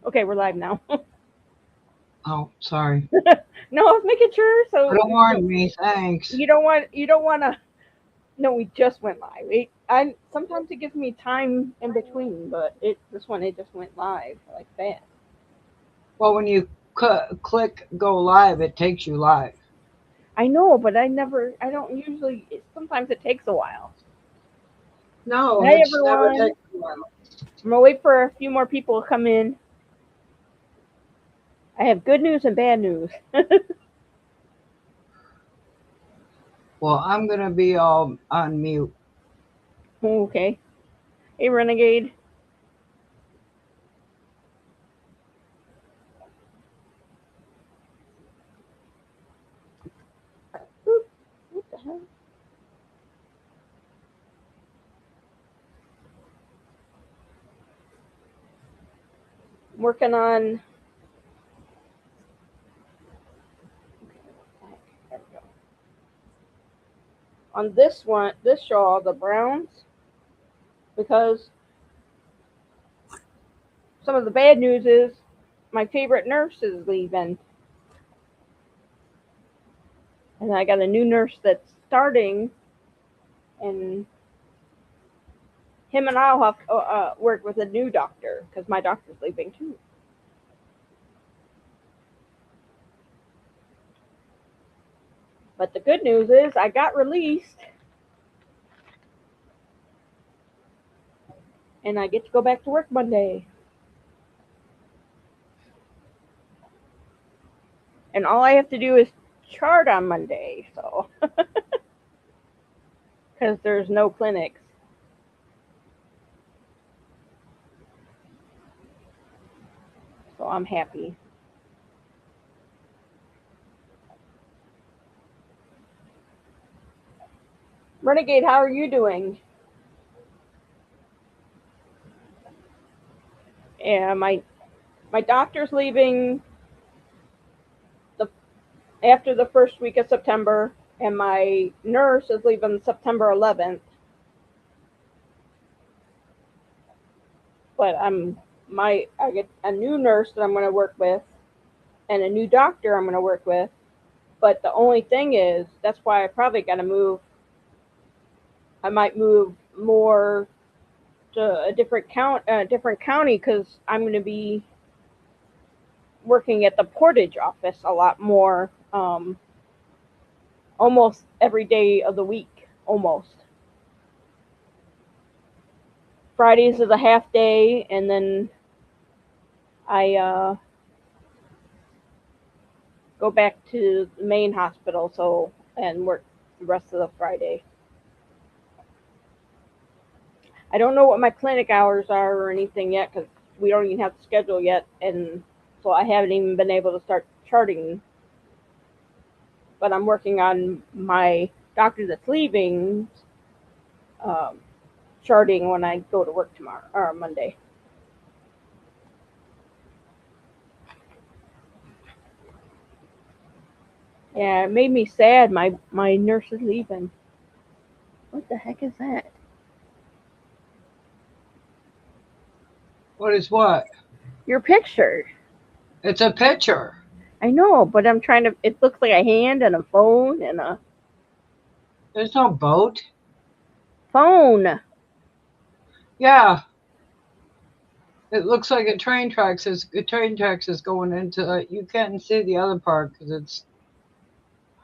Okay, we're live now. Oh, sorry. No, I was making sure. So Could have warned me. Thanks. you don't want to. No, we just went live. I sometimes it gives me time in between, but it just went live like that. Well, when you click go live, it takes you live. I know, but I don't usually. Sometimes it takes a while. No, Hi it never everyone. takes a while. I'm gonna wait for a few more people to come in. I have good news and bad news. Well, I'm gonna be all on mute. Okay. Hey Renegade. Oop, what the hell? I'm working on. Okay, there we go. On this one, this shawl, the Browns, because some of the bad news is my favorite nurse is leaving, and I got a new nurse that's starting, and him and I'll have to work with a new doctor because my doctor's leaving too. But the good news is I got released, and I get to go back to work Monday. And all I have to do is chart on Monday, so because there's no clinics, so I'm happy. Renegade, how are you doing? Yeah, my doctor's leaving the after the first week of September, and my nurse is leaving September 11th. But I get a new nurse that I'm going to work with, and a new doctor I'm going to work with. But the only thing is, that's why I probably got to move. I might move more to different county, because I'm going to be working at the Portage office a lot more, almost every day of the week, almost. Fridays is a half day, and then I go back to the main hospital, and work the rest of the Friday. I don't know what my clinic hours are or anything yet, because we don't even have the schedule yet, and so I haven't even been able to start charting. But I'm working on my doctor that's leaving, um, charting when I go to work tomorrow or Monday. Yeah, it made me sad. My nurse is leaving. What the heck is that? What is what? Your picture. It's a picture. I know, but I'm trying to. It looks like a hand and a phone and a There's no boat. phone. Yeah, it looks like a train tracks is going into. You can't see the other part because it's.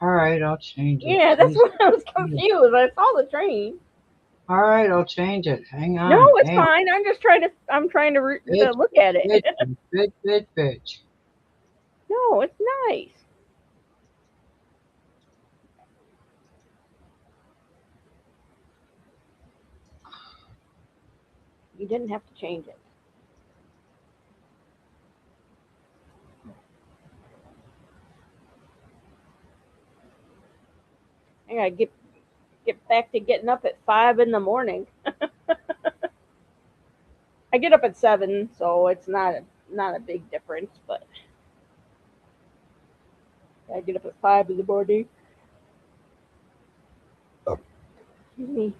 All right, I'll change it. Yeah, that's Jeez. why I was confused. I saw the train. All right, I'll change it. Hang No, on. it's Hey, fine. I'm trying to bitch, look at it. bitch, bitch, bitch, bitch. No, it's nice. You didn't have to change it. I gotta get back to getting up at 5 in the morning. I get up at 7, so it's not a big difference. But I get up at 5 in the morning. Excuse me.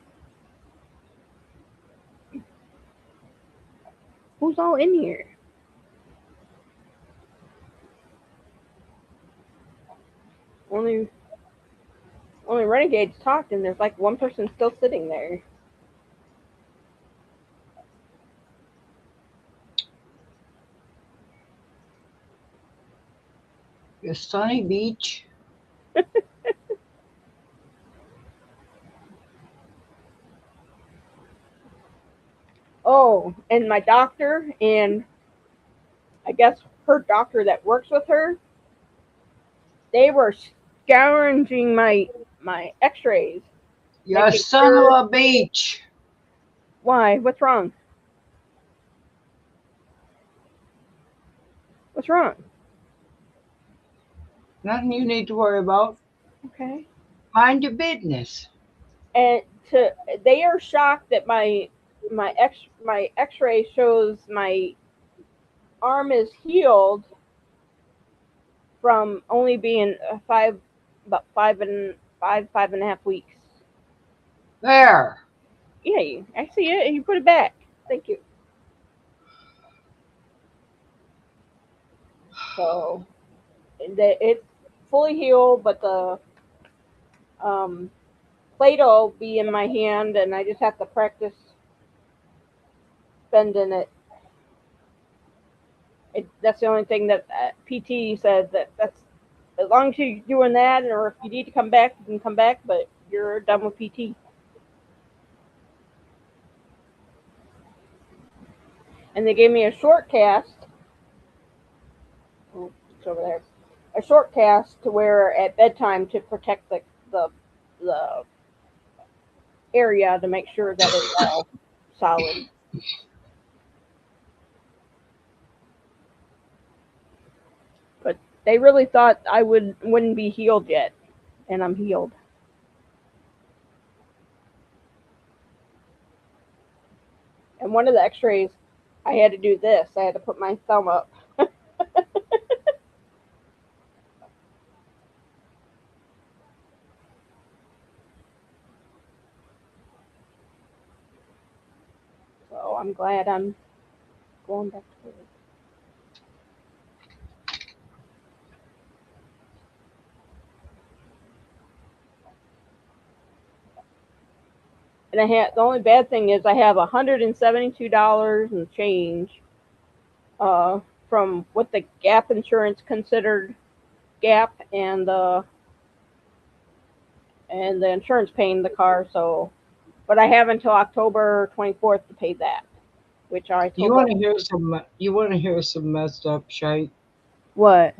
Who's all in here? only renegades talked, and there's like one person still sitting there. A sunny beach. Oh, and my doctor and I guess her doctor that works with her, they were scourging my X-rays, You making son sure. of a beach. Why? What's wrong? What's wrong? Nothing you need to worry about. Okay. Mind your business. And to they are shocked that my X-ray shows my arm is healed from only being about 5.5 weeks. There. Yeah, I see it. You put it back. Thank you. So it's fully healed, but the um, Play-Doh will be in my hand, and I just have to practice bending it. That's the only thing that PT said that's as long as you're doing that, or if you need to come back, you can come back, but you're done with PT. And they gave me a short cast. Oh, it's over there. A short cast to wear at bedtime to protect the area to make sure that it's all solid. But they really thought I wouldn't be healed yet, and I'm healed. And one of the X-rays, I had to do this. I had to put my thumb up. So I'm glad I'm going back to work. And the only bad thing is I have $172 and change uh, from what the Gap insurance considered Gap and the insurance paying the car. So, but I have until October 24th to pay that, which I You told them. want to hear some? You want to hear some messed up shit? What?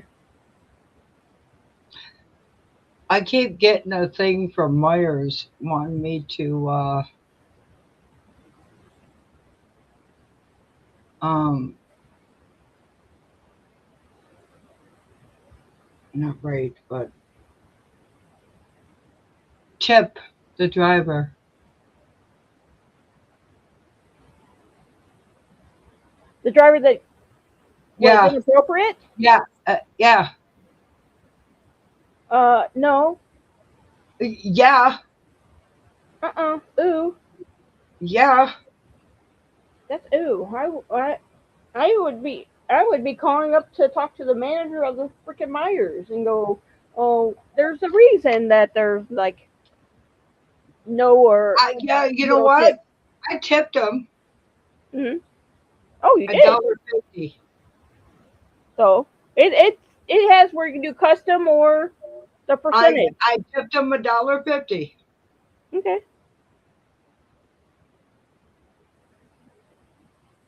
I keep getting a thing from Myers wanting me to um not rate but tip the driver. The driver that was Yeah, inappropriate? yeah, yeah, No. yeah, Ooh, yeah. that's ooh. I would be calling up to talk to the manager of the freaking Myers and go, oh, there's a reason that there's like no or Yeah, you know zero what? tip. I tipped him Hmm. Oh, you a did. dollar fifty. So it has where you can do custom or the percentage. I tipped him a dollar 50. Okay.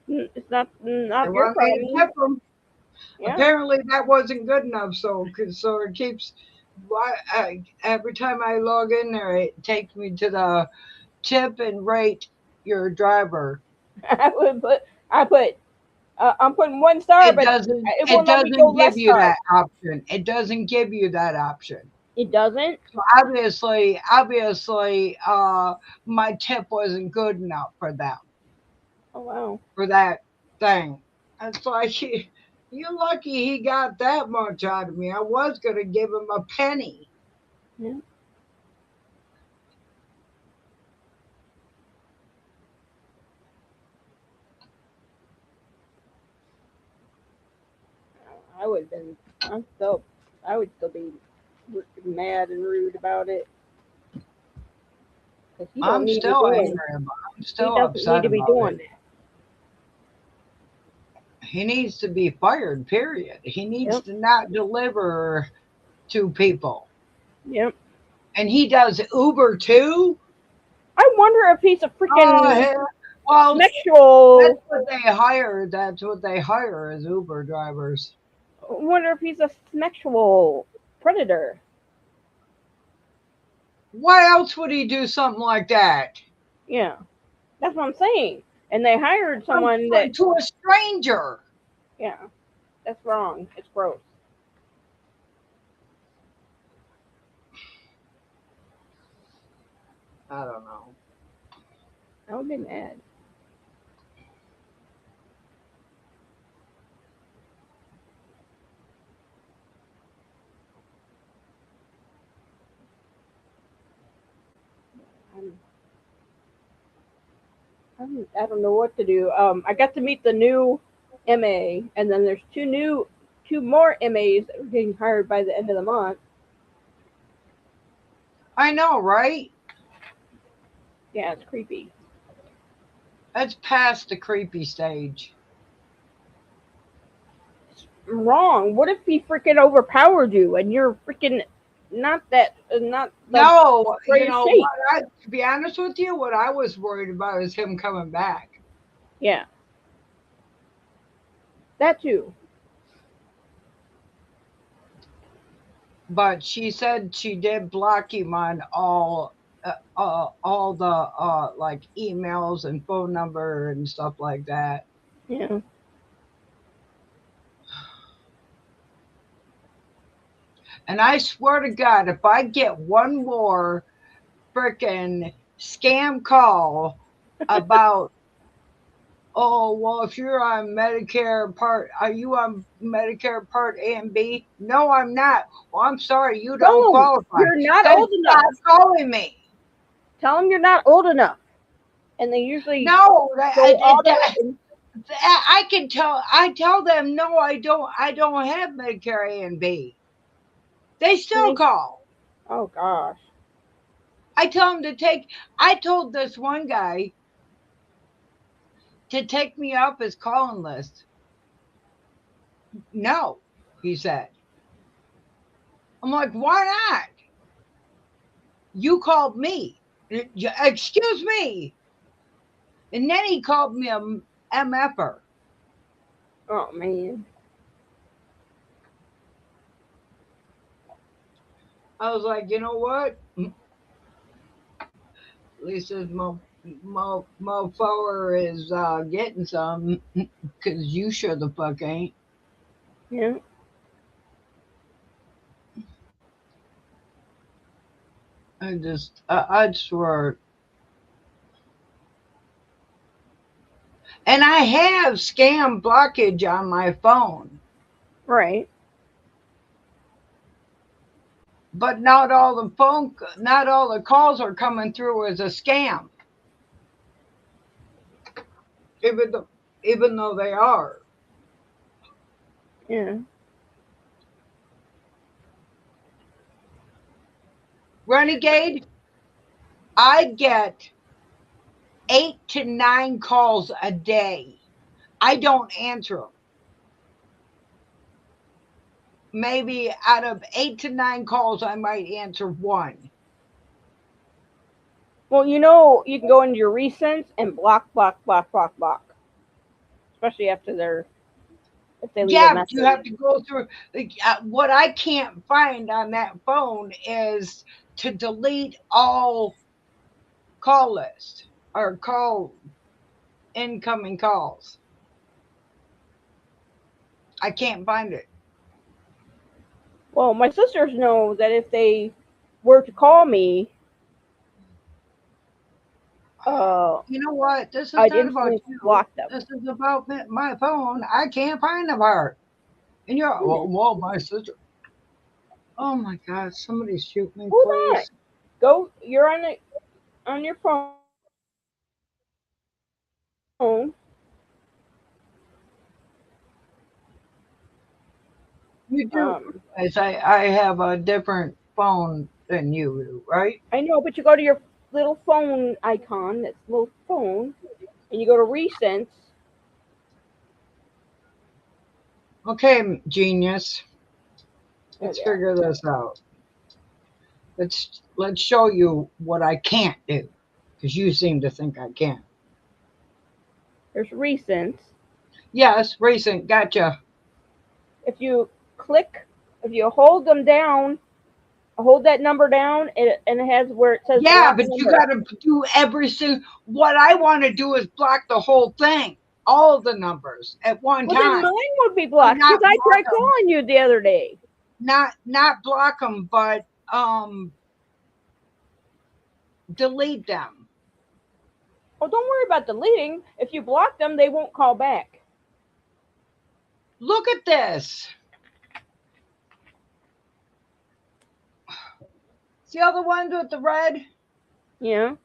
It's They not your want me to problem. tip him. Yeah. Apparently, that wasn't good enough. So it keeps. Every time I log in there, it takes me to the tip and rate your driver. I would put. I put. I'm putting 1 star, It but doesn't. it It won't let me go doesn't give less you stars. that option. It doesn't give you that option. It doesn't. So obviously, my tip wasn't good enough for them Oh wow. for that thing. It's like you're lucky he got that much out of me. I was gonna give him a penny. Yeah. I would have been. I'm still. I would still be. mad and rude about it. 'Cause he don't I'm need to be still angry doing. about I'm He still doesn't need upset to be about doing it. that. He needs to be fired, period. He needs Yep. to not deliver to people. Yep. And he does Uber too? I wonder if he's a Oh, freaking hell. Well, that's sexual. what they hire. That's what they hire as Uber drivers. I wonder if he's a sexual predator. Why else would he do something like that? Yeah, that's what I'm saying. And they hired someone that. To a stranger. Yeah, that's wrong. It's gross. I don't know. I would be mad. I'm, I don't know what to do. I got to meet the new MA, and then there's two more MAs that are getting hired by the end of the month. I know, right? Yeah, it's creepy. That's past the creepy stage. Wrong. What if he freaking overpowered you and you're freaking not like No, great shape? to be honest with you, what I was worried about is him coming back. Yeah, that too. But she said she did block him on all the like emails and phone number and stuff like that. Yeah. And I swear to God, if I get one more freaking scam call about, oh, well, if you're on Medicare Part, are you on Medicare Part A and B? No, I'm not. Well, I'm sorry, you don't Tell him qualify. you're not Then old stop enough. calling me. Tell him you're not old enough, and they usually No, go auto. I can tell. I tell them no. I don't. I don't have Medicare A and B. They And still call. oh gosh. I tell them to take. I told this one guy to take me off his calling list. No, he said. I'm like, why not? You called me. Excuse me. And then he called me a MFer. Oh man. I was like, you know what? At least this motherfucker is getting some, because you sure the fuck ain't. Yeah. I swear. And I have scam blockage on my phone, Right. but not all the calls are coming through as a scam, even though, even though they are. Yeah. Renegade, I get 8 to 9 calls a day. I don't answer them. Maybe out of 8 to 9 calls, I might answer one. Well, you can go into your recents and block, block, block, block, block. Especially after if they leave a Yeah, but you message. have to go through. Like, what I can't find on that phone is to delete all call list or call incoming calls. I can't find it. Well, my sisters know that if they were to call me, uh, You know what? This is I'd not about instantly you. block them. This is about my phone. I can't find the part. And you're, well, my sister. Oh my God, somebody shoot me, Hold on. please. Go. You're on your phone. You do. As I have a different phone than you do, right? I know, but you go to your little phone icon, that's little phone, and you go to recents. Okay, genius. Let's Okay. figure this out. Let's show you what I can't do, because you seem to think I can. There's recents. Yes, recent. Gotcha. If you click, if you hold them down, hold that number down, and it has where it says Yeah, block but you number. got to do every single. What I want to do is block the whole thing, all the numbers at one Well, then time. mine would be Or blocked because not I block tried them, calling you the other day. not block them, but delete them. Oh, don't worry about deleting. If you block them, they won't call back. Look at this. See all the ones with the red? Yeah.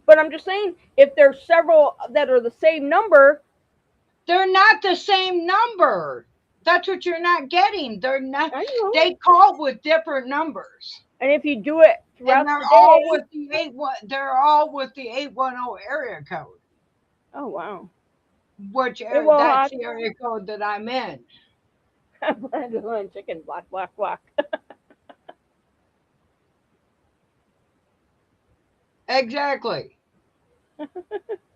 But I'm just saying, if there's several that are the same number, They're not the same number. That's what you're not getting. They're not. I know. They call with different numbers, And if you do it and throughout they're the all day, with the 81. They're all with the 810 area code, oh wow. which It will that's hot. the area code that I'm in. Brandon chicken block block block. Exactly.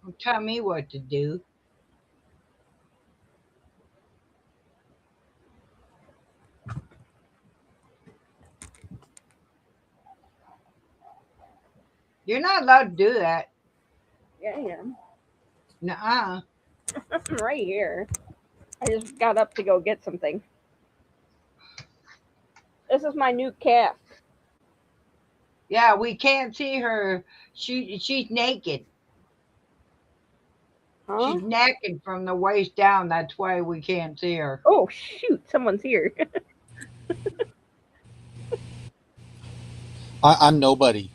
Don't tell me what to do. You're not allowed to do that. Yeah, I am. Nuh-uh. Right here. I just got up to go get something. This is my new cat. Yeah, we can't see her. She's naked. Huh? She's naked from the waist down. That's why we can't see her. Oh shoot, someone's here. I'm nobody.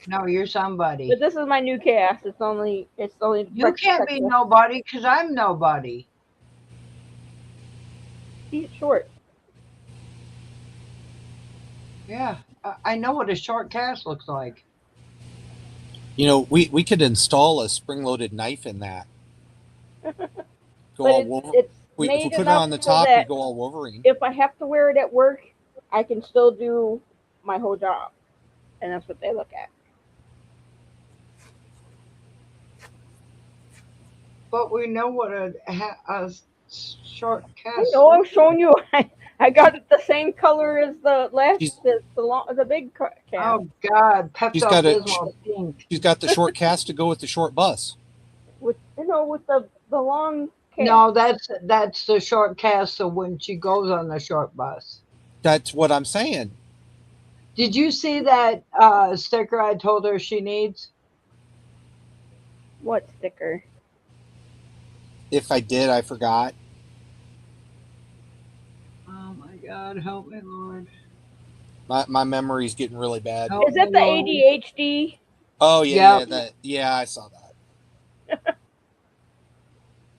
No, you're somebody. But this is my new cast. It's only You can't be nobody because I'm nobody. He's short. Yeah, I know what a short cast looks like. You know, we could install a spring-loaded knife in that. Go But all it's if we made put it enough on the so top, we that go all Wolverine. if I have to wear it at work, I can still do my whole job. And that's what they look at. But we know what a short cast. I know. I'm showing you. I got it the same color as the last, the big cat. Oh God, She's got a- Pepto-Bismol pink. She's got the short cast to go with the short bus. With with the long cat. No, that's the short cast. So when she goes on the short bus. That's what I'm saying. Did you see that sticker I told her she needs? What sticker? If I did, I forgot. Oh my God, help me, Lord. My memory's getting really bad. Help Is that me, the Lord. ADHD? Oh yeah, Yep. yeah, I saw that.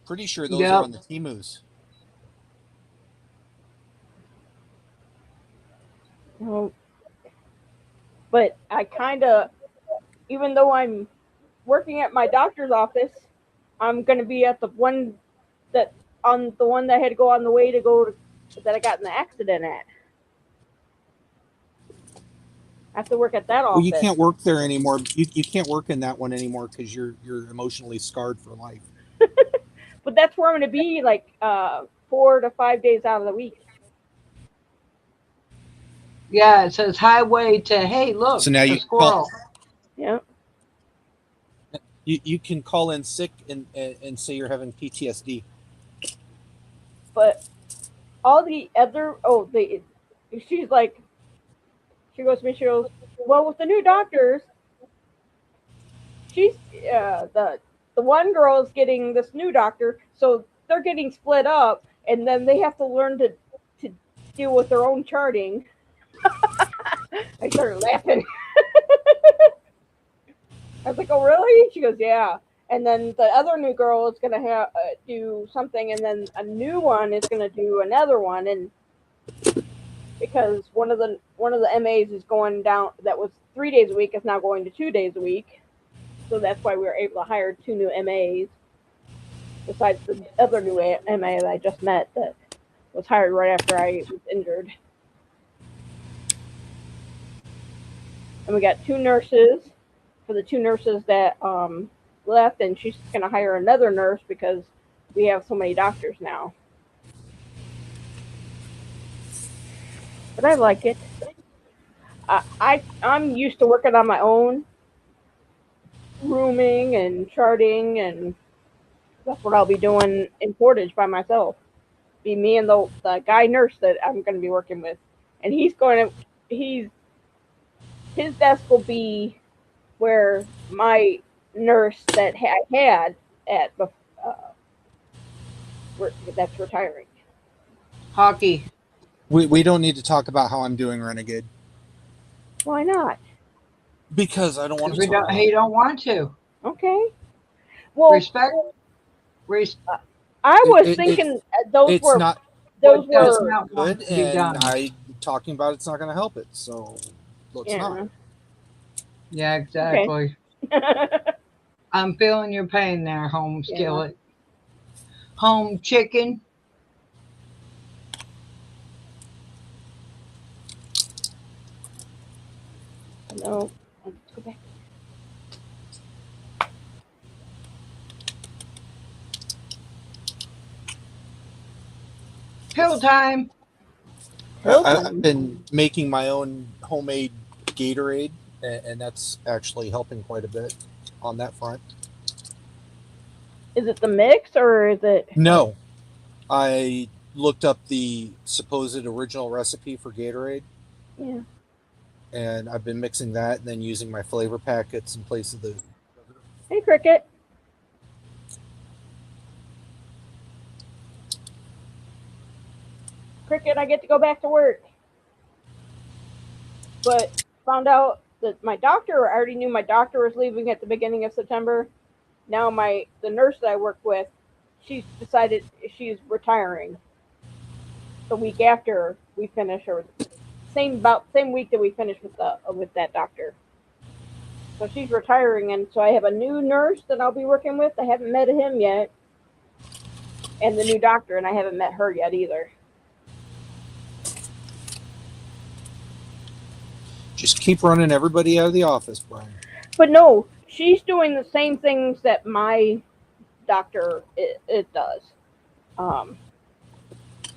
Pretty sure those Yep. are on the Temus. No. But I kind of, even though I'm working at my doctor's office, I'm going to be at the one that I had to go on the way that I got in the accident at. I have to work at that office. Well, you can't work there anymore. You can't work in that one anymore because you're emotionally scarred for life. But that's where I'm going to be, like 4 to 5 days out of the week. Yeah, it says highway to, hey, look, So now a you squirrel. Yeah. You can call in sick and say you're having PTSD. But all the other, she's like, she goes to me, she goes, well, with the new doctors, she's, the one girl is getting this new doctor, so they're getting split up, and then they have to learn to deal with their own charting. I started laughing. I was like, oh, really? She goes, yeah. and then the other new girl is gonna have do something, and then a new one is gonna do another one, and because one of the MAs is going down, that was 3 days a week is now going to 2 days a week, so that's why we were able to hire 2 new MAs besides the other new MA that I just met that was hired right after I was injured. And we got 2 nurses for the 2 nurses that left, and she's going to hire another nurse because we have so many doctors now. But I like it. I'm used to working on my own, rooming and charting, and that's what I'll be doing in Portage by myself. Be me and the guy nurse that I'm going to be working with, and his desk will be where my nurse that I had at that's retiring. Hockey. We don't need to talk about how I'm doing, Renegade, Why not? because I don't want to. He don't want to. Okay. Well, Respect. I was thinking those It's were not those does were not want good, to be and done. talking about it's not going to help it. So let's not. Yeah, exactly. I'm feeling your pain there, home skillet. Home chicken. No, let's go back. Pill time. I've been making my own homemade Gatorade, and that's actually helping quite a bit on that front. Is it the mix or is it? No, I looked up the supposed original recipe for Gatorade, Yeah. and I've been mixing that and then using my flavor packets in place of the. Hey, Cricket. Cricket, I get to go back to work. But found out that my doctor, I already knew my doctor was leaving at the beginning of September. Now the nurse that I work with, she's decided she's retiring the week after we finish, or same week that we finish with that doctor. So she's retiring, and so I have a new nurse that I'll be working with. I haven't met him yet, and the new doctor, and I haven't met her yet either. Just keep running everybody out of the office, Brian. But no, she's doing the same things that my doctor it does.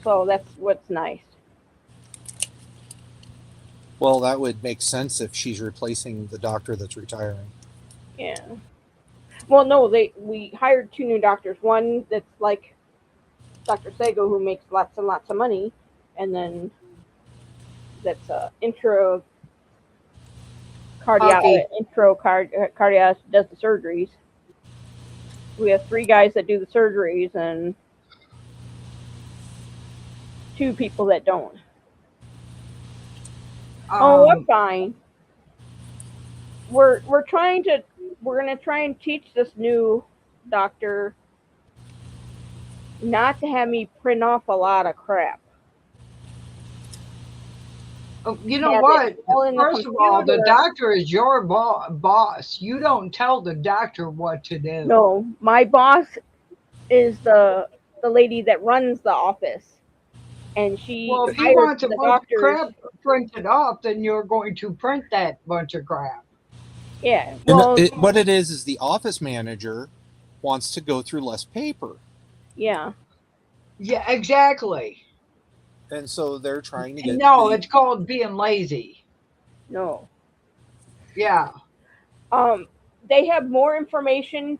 So that's what's nice. Well, that would make sense if she's replacing the doctor that's retiring. Yeah. Well, no, we hired 2 new doctors. One that's like Dr. Sago, who makes lots and lots of money, and then that's intro cardiac does the surgeries. We have 3 guys that do the surgeries and 2 people that don't. I'm fine. We're gonna try and teach this new doctor not to have me print off a lot of crap. You know what? First of all, the doctor is your boss. You don't tell the doctor what to do. No, my boss is the lady that runs the office, and she. Well, if you want a bunch of crap printed off, then you're going to print that bunch of crap. Yeah. Well, what it is the office manager wants to go through less paper. Yeah. Yeah, exactly. And so they're trying to get. No, it's called being lazy. No. Yeah. They have more information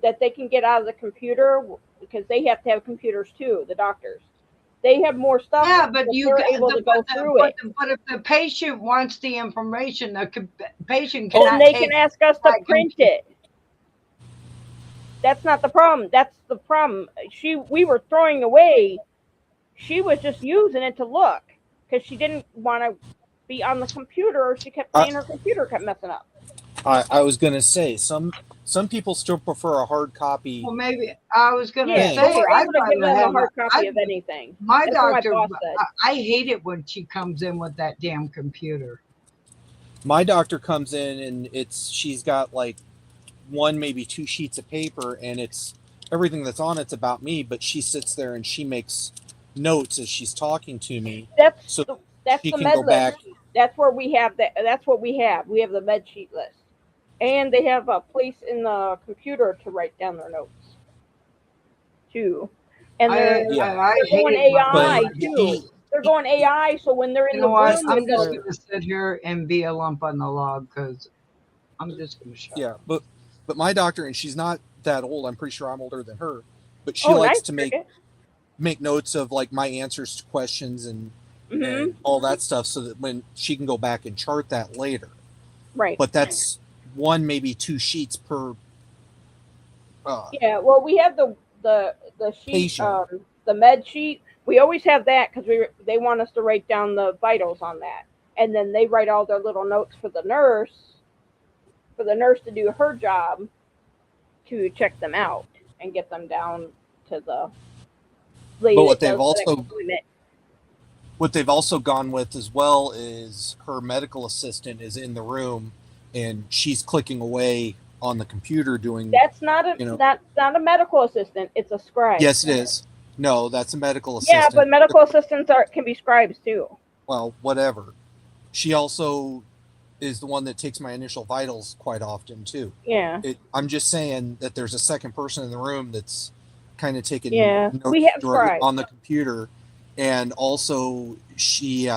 that they can get out of the computer because they have to have computers too. The doctors, they have more stuff. Yeah, but they're able to go through it. But if the patient wants the information, the patient cannot. They can ask us to print it. That's not the problem. That's the problem. We were throwing away. She was just using it to look because she didn't want to be on the computer, or she kept saying her computer kept messing up. I was going to say some some people still prefer a hard copy. Well, maybe I was gonna Yeah, Dang. but say we're I'd able to give rather them a have hard copy I- of anything. my That's what my doctor. boss said. I hate it when she comes in with that damn computer. My doctor comes in and she's got like one, maybe two sheets of paper, and it's everything that's on it's about me, but she sits there and she makes notes as she's talking to me. That's So that's she the can med go back. list. That's where we have that. That's what we have. We have the med sheet list, and they have a place in the computer to write down their notes too. And they're I they're hate going it when AI But too. They're going AI, so when they're in You the know what? room I'm with just the gonna sit here and be a lump on the log because I'm just gonna shut. Yeah, but my doctor, and she's not that old. I'm pretty sure I'm older than her, but she oh, likes nice to make notes of like my answers to questions and all that stuff, so that when she can go back and chart that later. Right. But that's one, maybe two sheets per. Yeah. Well, we have the sheet, Patient. the med sheet. We always have that because they want us to write down the vitals on that, and then they write all their little notes for the nurse to do her job to check them out and get them down to the lady. But what they've also gone with as well is her medical assistant is in the room and she's clicking away on the computer doing. That's not not a medical assistant. It's a scribe. Yes, it is. No, that's a medical assistant. Yeah, but medical assistants can be scribes too. Well, whatever. She also is the one that takes my initial vitals quite often too. Yeah. I'm just saying that there's a second person in the room that's kind of taking notes we have on the computer, and also she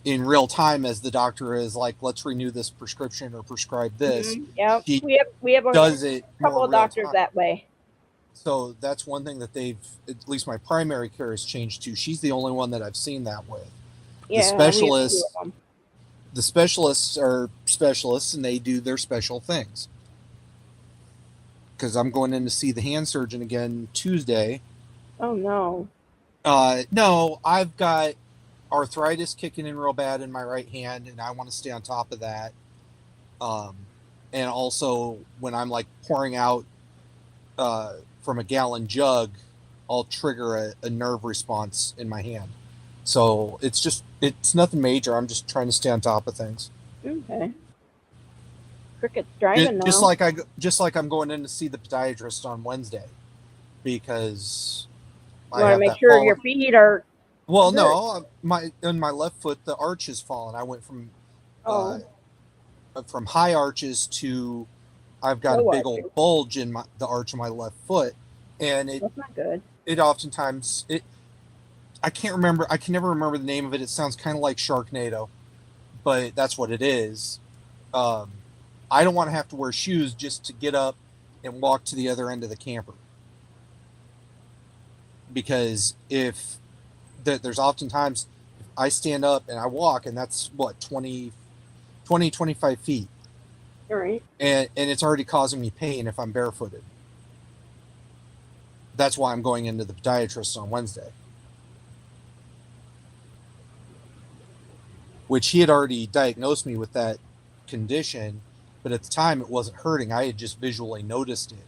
in real time, as the doctor is like, let's renew this prescription or prescribe this. Yeah, we have a couple of doctors that way. So that's one thing that they've, at least my primary care, has changed to. She's the only one that I've seen that with. Yeah, the specialists are specialists and they do their special things. Because I'm going in to see the hand surgeon again Tuesday. Oh no. No, I've got arthritis kicking in real bad in my right hand, and I want to stay on top of that. And also when I'm like pouring out from a gallon jug, I'll trigger a nerve response in my hand. So it's nothing major. I'm just trying to stay on top of things. Okay. Cricket's driving now. Just like I'm going in to see the podiatrist on Wednesday, because you want to make sure your feet are. Well, no, in my left foot the arch has fallen. I went from high arches to I've got a big old bulge in the arch of my left foot, and that's not good. It oftentimes I can never remember the name of it. It sounds kind of like Sharknado, but that's what it is. I don't want to have to wear shoes just to get up and walk to the other end of the camper, because there's oftentimes if I stand up and I walk, and that's what 20, 25 feet. All right. And it's already causing me pain if I'm barefooted. That's why I'm going into the podiatrist on Wednesday. Which he had already diagnosed me with that condition, but at the time it wasn't hurting. I had just visually noticed it.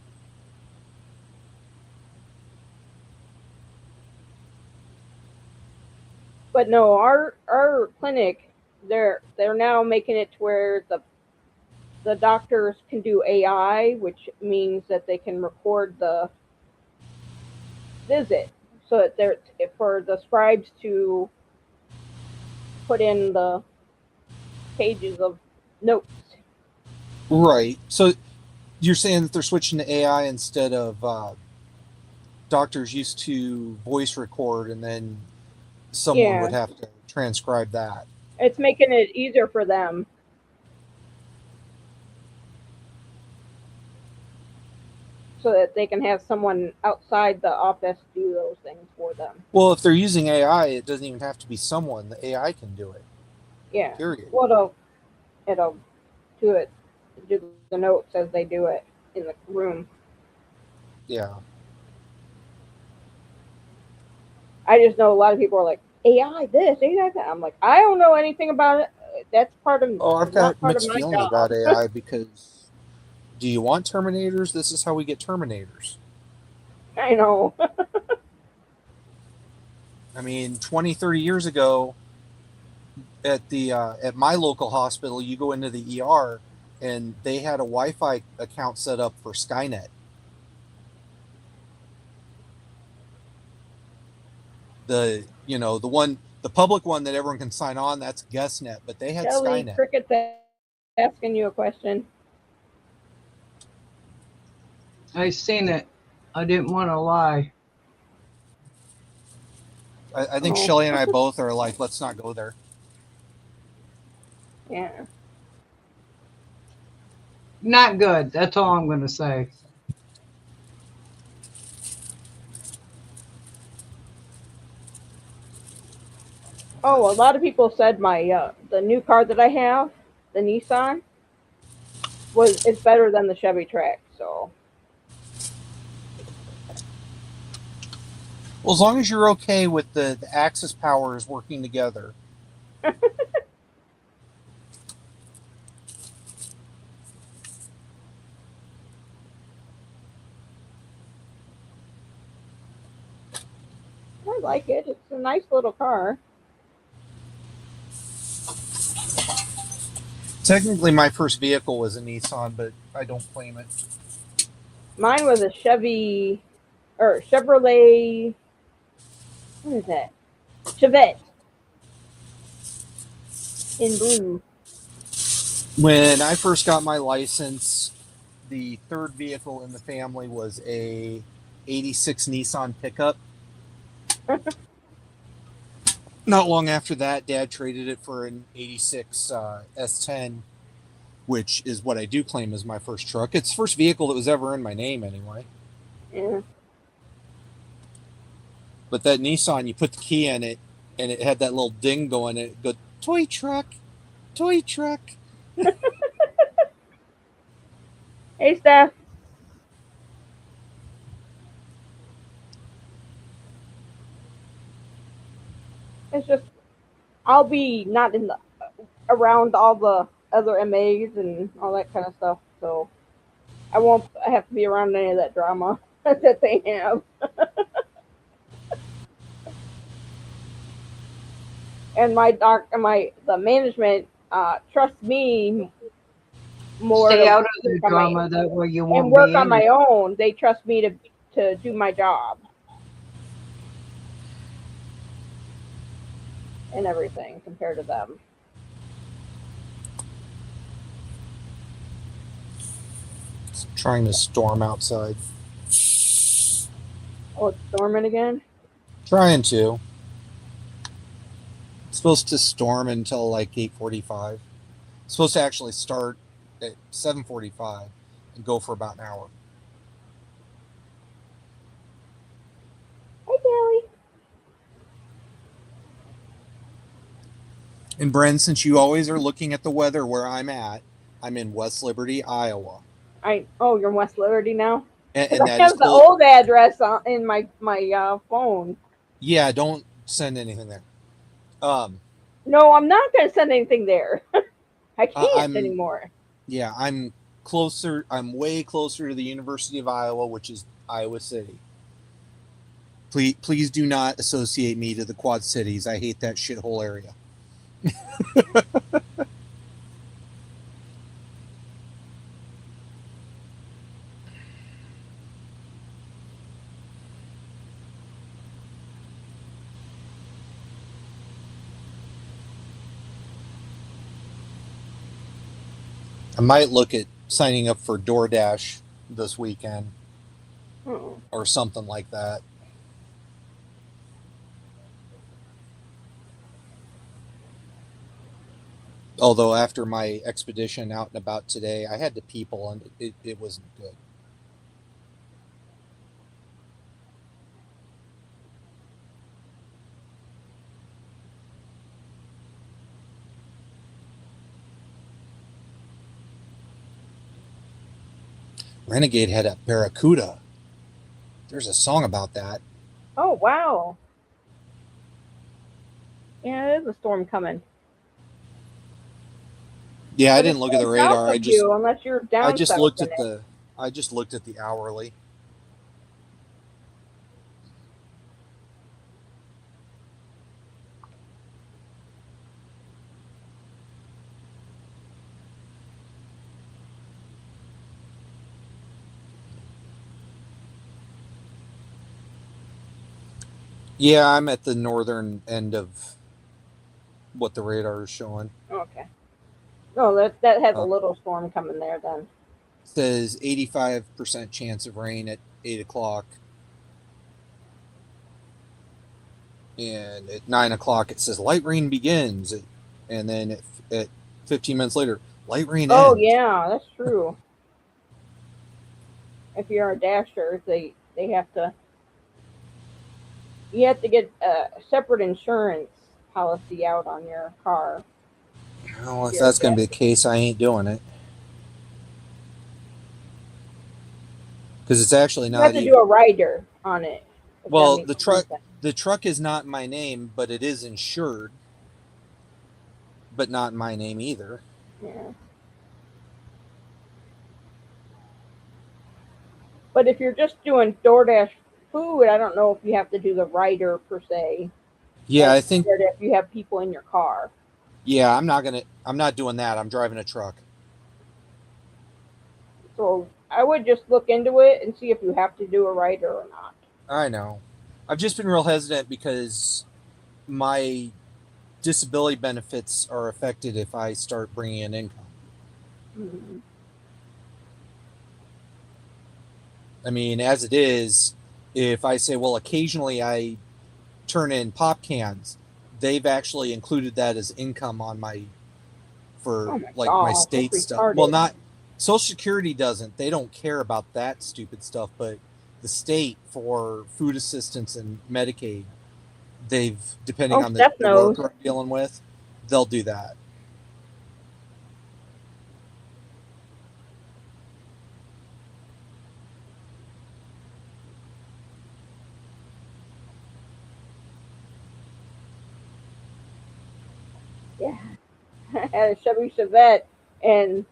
But no, our clinic, they're now making it to where the doctors can do AI, which means that they can record the visit, so that they're for the scribes to put in the pages of notes. Right. So you're saying that they're switching to AI instead of doctors used to voice record and then someone would have to transcribe that. It's making it easier for them. So that they can have someone outside the office do those things for them. Well, if they're using AI, it doesn't even have to be someone. The AI can do it. Yeah. Period. Well, it'll do the notes as they do it in the room. Yeah. I just know a lot of people are like, AI this, AI that. I'm like, I don't know anything about it. That's part of. Oh, I've got mixed feelings about AI because Do you want Terminators? This is how we get Terminators. I know. I mean, 20, 30 years ago, at my local hospital, you go into the ER, and they had a Wi-Fi account set up for Skynet. The public one that everyone can sign on, that's GuestNet, but they had Kelly, Skynet. Cricket's asking you a question. I seen it. I didn't want to lie. I think Oh. Shelly and I both are like, let's not go there. Yeah. Not good. That's all I'm going to say. Oh, a lot of people said my the new car that I have, the Nissan, is better than the Chevy Trax. So Well, as long as you're okay with the axis powers working together. I like it. It's a nice little car. Technically, my first vehicle was a Nissan, but I don't claim it. Mine was a Chevy or Chevrolet. What is that? Chevette in blue. When I first got my license, the third vehicle in the family was a 86 Nissan pickup. Not long after that, Dad traded it for an 86 S10, which is what I do claim as my first truck. It's the first vehicle that was ever in my name anyway. Yeah. But that Nissan, you put the key in it, and it had that little ding going, and it go, toy truck, toy truck. Hey, Steph. It's just I'll be not in the around all the other MAs and all that kind of stuff, so I won't have to be around any of that drama that they have. And the management trusts me more Stay to out of the work on drama. That way you won't and work be on in my it. own. They trust me to do my job and everything compared to them. It's trying to storm outside. Oh, it's storming again? Trying to. It's supposed to storm until like 8:45. It's supposed to actually start at 7:45 and go for about an hour. Hey, Kelly. And Bren, since you always are looking at the weather where I'm at, I'm in West Liberty, Iowa. You're in West Liberty now? And I that have is the cold. old address in my phone. Yeah, don't send anything there. No, I'm not going to send anything there. I can't I'm- anymore. Yeah, I'm closer. I'm way closer to the University of Iowa, which is Iowa City. Please do not associate me to the Quad Cities. I hate that shithole area. I might look at signing up for DoorDash this weekend Oh. or something like that. Although after my expedition out and about today, I had to people and it wasn't good. Renegade had a Barracuda. There's a song about that. Oh, wow. Yeah, it is a storm coming. Yeah, I But didn't it's look at the going south radar. of you unless you're I down just south looked in at it. the hourly. Yeah, I'm at the northern end of what the radar is showing. Okay. No, that has a Uh, little storm coming there then. says 85% chance of rain at 8 o'clock, and at 9 o'clock it says light rain begins, and then at 15 minutes later, light rain Oh ends. yeah, that's true. If you're a dasher, they have to. You have to get a separate insurance policy out on your car. Well, If if you're a that's going to be the dasher. case, I ain't doing it because it's actually You have not to even. do a rider on it. If that Well, makes sense. the truck is not my name, but it is insured, but not my name either. Yeah. But if you're just doing DoorDash food, I don't know if you have to do the rider per se, Yeah, as I think. compared to if you have people in your car. Yeah, I'm not doing that. I'm driving a truck. So I would just look into it and see if you have to do a rider or not. I know. I've just been real hesitant because my disability benefits are affected if I start bringing in income. Mm-hmm. I mean, as it is, if I say, well, occasionally I turn in pop cans, they've actually included that as income on my for Oh my like my gosh, that's state stuff. Well, retarded. not Social Security doesn't. They don't care about that stupid stuff, but the state for food assistance and Medicaid, they've depending Oh, on Steph the knows. worker I'm dealing with, they'll do that. Yeah, I had a Chevy Chevette, and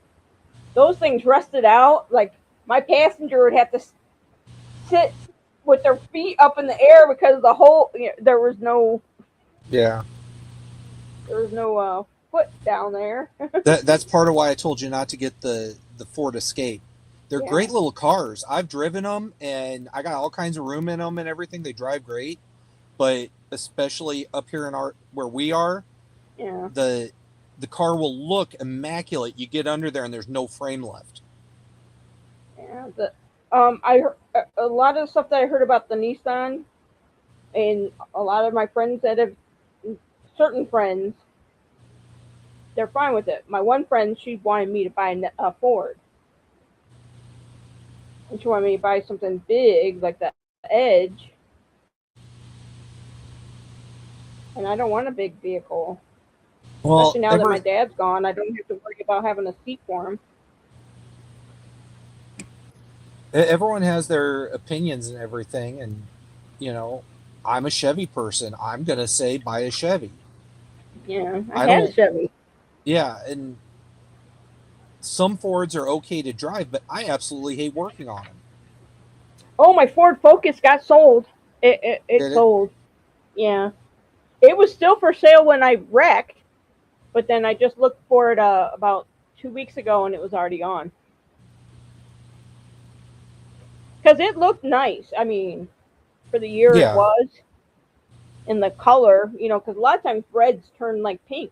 those things rusted out. Like my passenger would have to sit with their feet up in the air because the whole there was no Yeah. foot down there. That's part of why I told you not to get the Ford Escape. They're Yeah, great little cars. I've driven them and I got all kinds of room in them and everything. They drive great, but especially up here in our where we are, yeah, the car will look immaculate. You get under there and there's no frame left. yeah. A lot of the stuff that I heard about the Nissan, and a lot of my friends that have certain friends, they're fine with it. My one friend, she wanted me to buy a Ford, and she wanted me to buy something big like the Edge, and I don't want a big vehicle. Well, Especially now that my dad's gone, I don't have to worry about having a seat for him. everyone has their opinions and everything, and I'm a Chevy person. I'm gonna say buy a Chevy. Yeah, I I had a don't. Chevy. Yeah, and some Fords are okay to drive, but I absolutely hate working on them. Oh, my Ford Focus got sold. It Did it? sold. Yeah. It was still for sale when I wrecked, but then I just looked for it about 2 weeks ago and it was already gone. Because it looked nice. I mean, for the year it Yeah. was. And the color, because a lot of times reds turn like pink.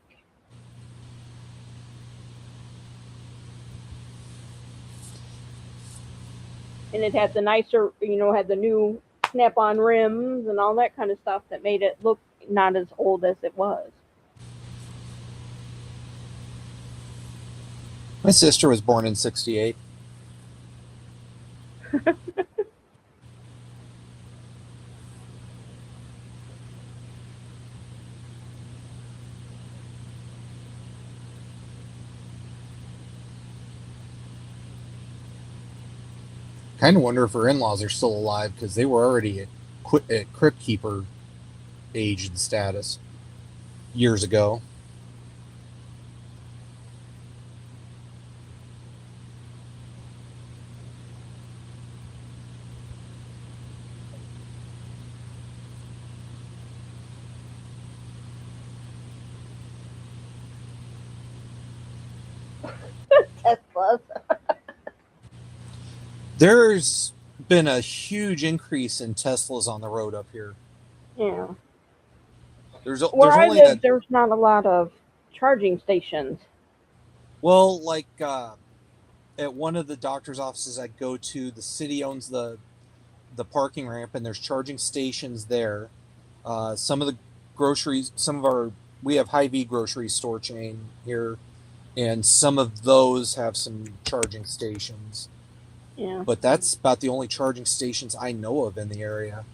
And it had the nicer, had the new snap-on rims and all that kind of stuff that made it look not as old as it was. My sister was born in '68. Kind of wonder if her in-laws are still alive because they were already at Crypt Keeper age and status years ago. Teslas. There's been a huge increase in Teslas on the road up here. Yeah. There's Where I only live, there's not a lot of charging stations. well, like at one of the doctor's offices I go to, the city owns the parking ramp, and there's charging stations there. Some of the groceries, we have Hy-Vee grocery store chain here, and some of those have some charging stations. Yeah. But that's about the only charging stations I know of in the area.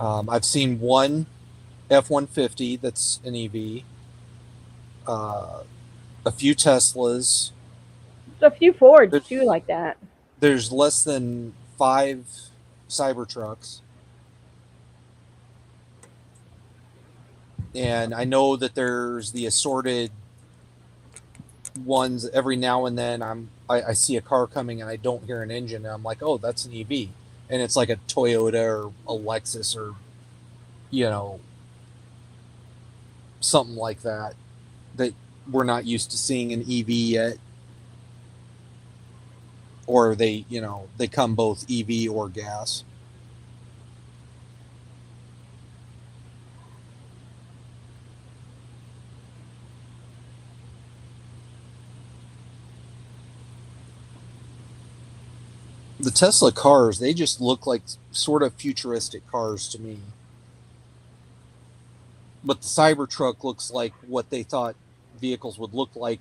I've seen one F-150 that's an EV, a few Teslas. There's a few Fords There's- too, like that. There's less than 5 Cybertrucks. And I know that there's the assorted ones. Every now and then I see a car coming and I don't hear an engine, and I'm like, oh, that's an EV. And it's like a Toyota or a Lexus or, something like that we're not used to seeing an EV yet. Or they come both EV or gas. The Tesla cars, they just look like sort of futuristic cars to me. But the Cybertruck looks like what they thought vehicles would look like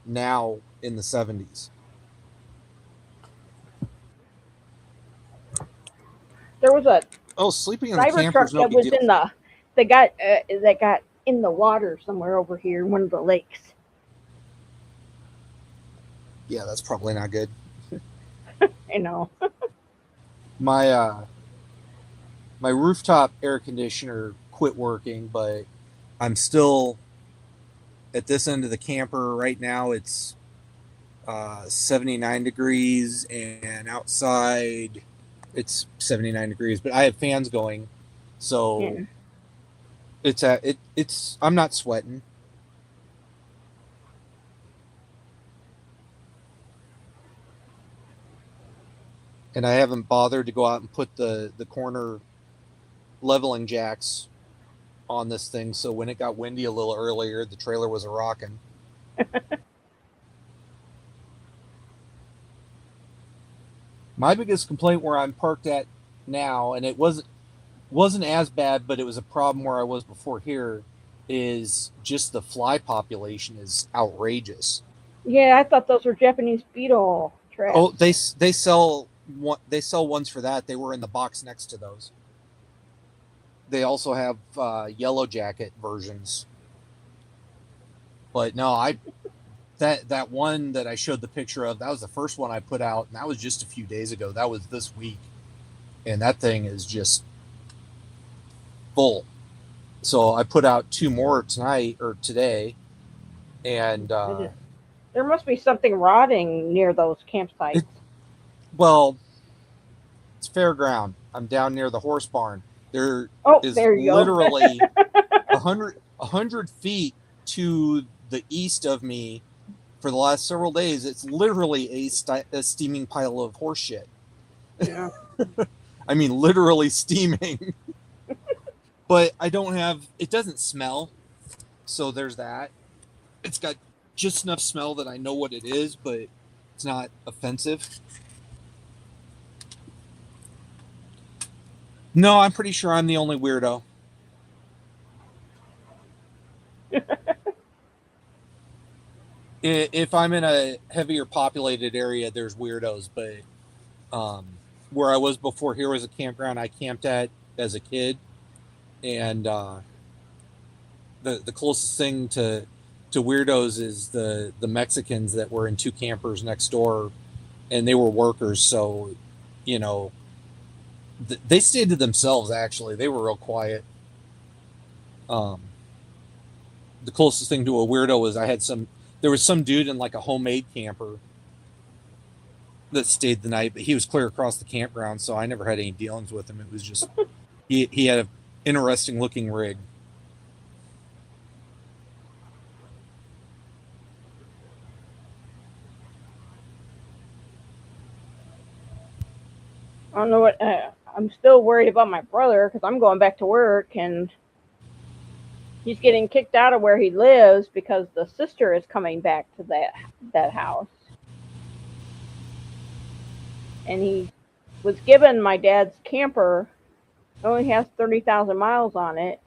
now in the 70s. There was a Sleeping in the Cybertruck camper's no that big was deal. in the that got in the water somewhere over here in one of the lakes. Yeah, that's probably not good. I know. My rooftop air conditioner quit working, but I'm still at this end of the camper right now. It's 79 degrees, and outside it's 79 degrees, but I have fans going, so Yeah. it's I'm not sweating. And I haven't bothered to go out and put the corner leveling jacks on this thing, so when it got windy a little earlier, the trailer was a rocking. My biggest complaint where I'm parked at now, and it wasn't as bad, but it was a problem where I was before here, is just the fly population is outrageous. Yeah, I thought those were Japanese beetle traps. Oh, they sell ones for that. They were in the box next to those. They also have yellow jacket versions. But no, that one that I showed the picture of, that was the first one I put out, and that was just a few days ago. That was this week. And that thing is just full. So I put out 2 more tonight or today. And there must be something rotting near those campsites. well, it's fairground. I'm down near the horse barn. There is there you literally 100 feet to the east of me for the last several days. It's literally a steaming pile of horse shit. Yeah. I mean, literally steaming. But it doesn't smell. So there's that. It's got just enough smell that I know what it is, but it's not offensive. No, I'm pretty sure I'm the only weirdo. If I'm in a heavier populated area, there's weirdos, but where I was before here was a campground I camped at as a kid, and the closest thing to weirdos is the Mexicans that were in 2 campers next door, and they were workers, so they stayed to themselves. Actually, they were real quiet. The closest thing to a weirdo was there was some dude in like a homemade camper that stayed the night, but he was clear across the campground, so I never had any dealings with him. It was just he had an interesting looking rig. don't know what. I'm still worried about my brother because I'm going back to work and he's getting kicked out of where he lives because the sister is coming back to that house, and he was given my dad's camper. It only has 30,000 miles on it,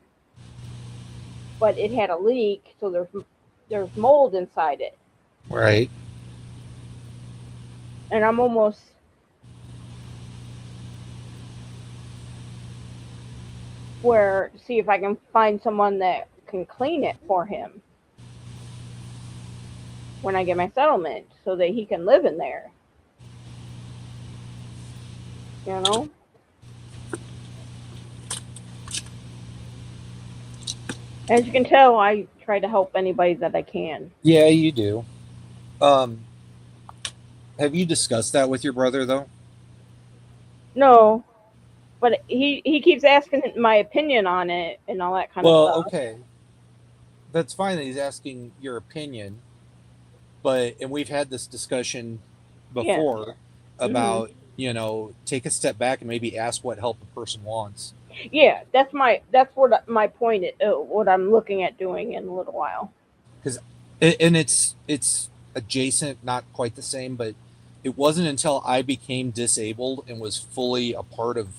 but it had a leak, so there's mold inside it, Right. and I'm almost where to see if I can find someone that can clean it for him when I get my settlement so that he can live in there. You know? As you can tell, I try to help anybody that I can. Yeah, you do. Have you discussed that with your brother though? No, but he keeps asking my opinion on it and all that kind of Well, stuff. okay. That's fine that he's asking your opinion, and we've had this discussion Yeah. before about, take a step back and maybe ask what help a person wants. Yeah, that's what my point is, what I'm looking at doing in a little while. And it's adjacent, not quite the same, but it wasn't until I became disabled and was fully a part of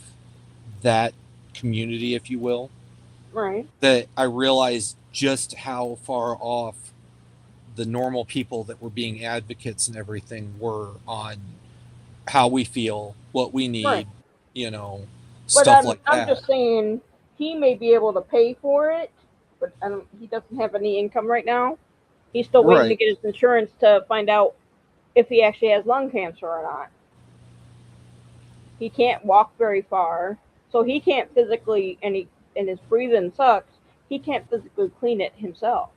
that community, if you will, Right. that I realized just how far off the normal people that were being advocates and everything were on how we feel, what we need, Right. But stuff like I'm that. just saying he may be able to pay for it, but he doesn't have any income right now. He's still waiting to Right. get his insurance to find out if he actually has lung cancer or not. He can't walk very far, so he can't physically, and his breathing sucks. He can't physically clean it himself.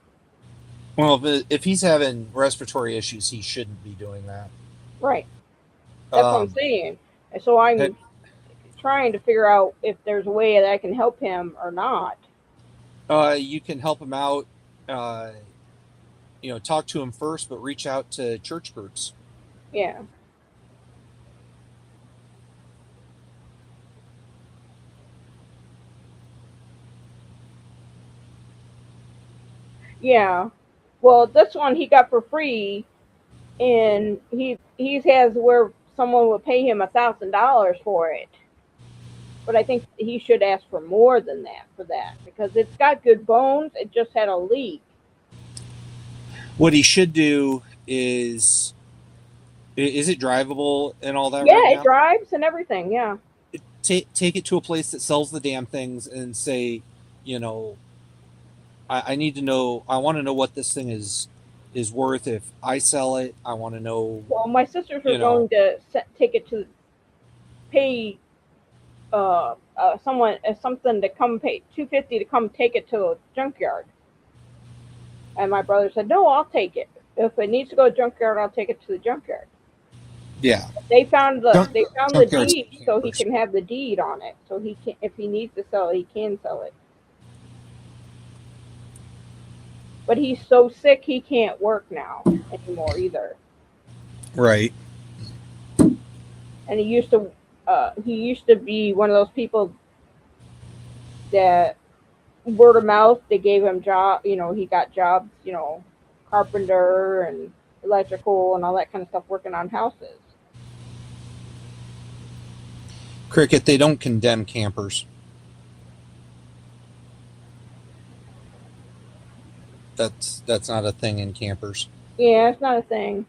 Well, if he's having respiratory issues, he shouldn't be doing that. Right. That's what I'm saying. And so I'm trying to figure out if there's a way that I can help him or not. You can help him out. Talk to him first, but reach out to church groups. Yeah. Yeah. Well, this one he got for free, and he has where someone would pay him $1,000 for it. But I think he should ask for more than that for that because it's got good bones. It just had a leak. What he should do is it drivable and all that? Yeah, right now? it drives and everything. Yeah. Take it to a place that sells the damn things and say, I need to know. I want to know what this thing is worth. If I sell it, I want to know. Well, my sisters were going to take it to pay someone something to come pay $250 to come take it to a junkyard. And my brother said, "No, I'll take it. If it needs to go to junkyard, I'll take it to the junkyard." Yeah. They found the Junkyards deed, so he can have the deed on it. So he can, if he needs to sell it, he can sell it. But he's so sick he can't work now anymore either. Right. And he used to be one of those people that word of mouth, they gave him job, he got jobs, carpenter and electrical and all that kind of stuff working on houses. Cricket, they don't condemn campers. That's not a thing in campers. Yeah, it's not a thing.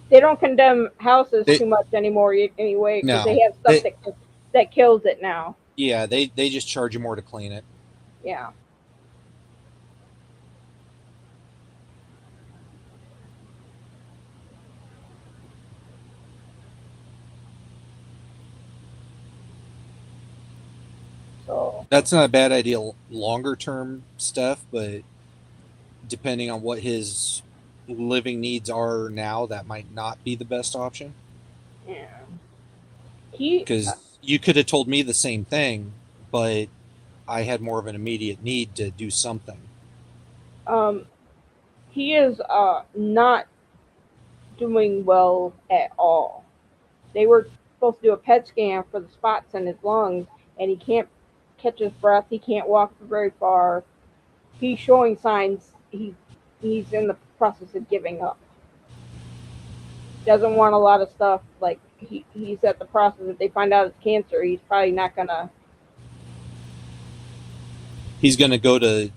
They don't condemn houses too much anymore anyway because they have stuff that kills it now. Yeah, they just charge you more to clean it. Yeah. So that's not a bad idea longer term stuff, but depending on what his living needs are now, that might not be the best option. Yeah. Because you could have told me the same thing, but I had more of an immediate need to do something. He is not doing well at all. They were supposed to do a PET scan for the spots in his lungs, and he can't catch his breath. He can't walk very far. He's showing signs he's in the process of giving up. Doesn't want a lot of stuff. Like he's at the process. If they find out it's cancer, he's probably not gonna. He's going to go to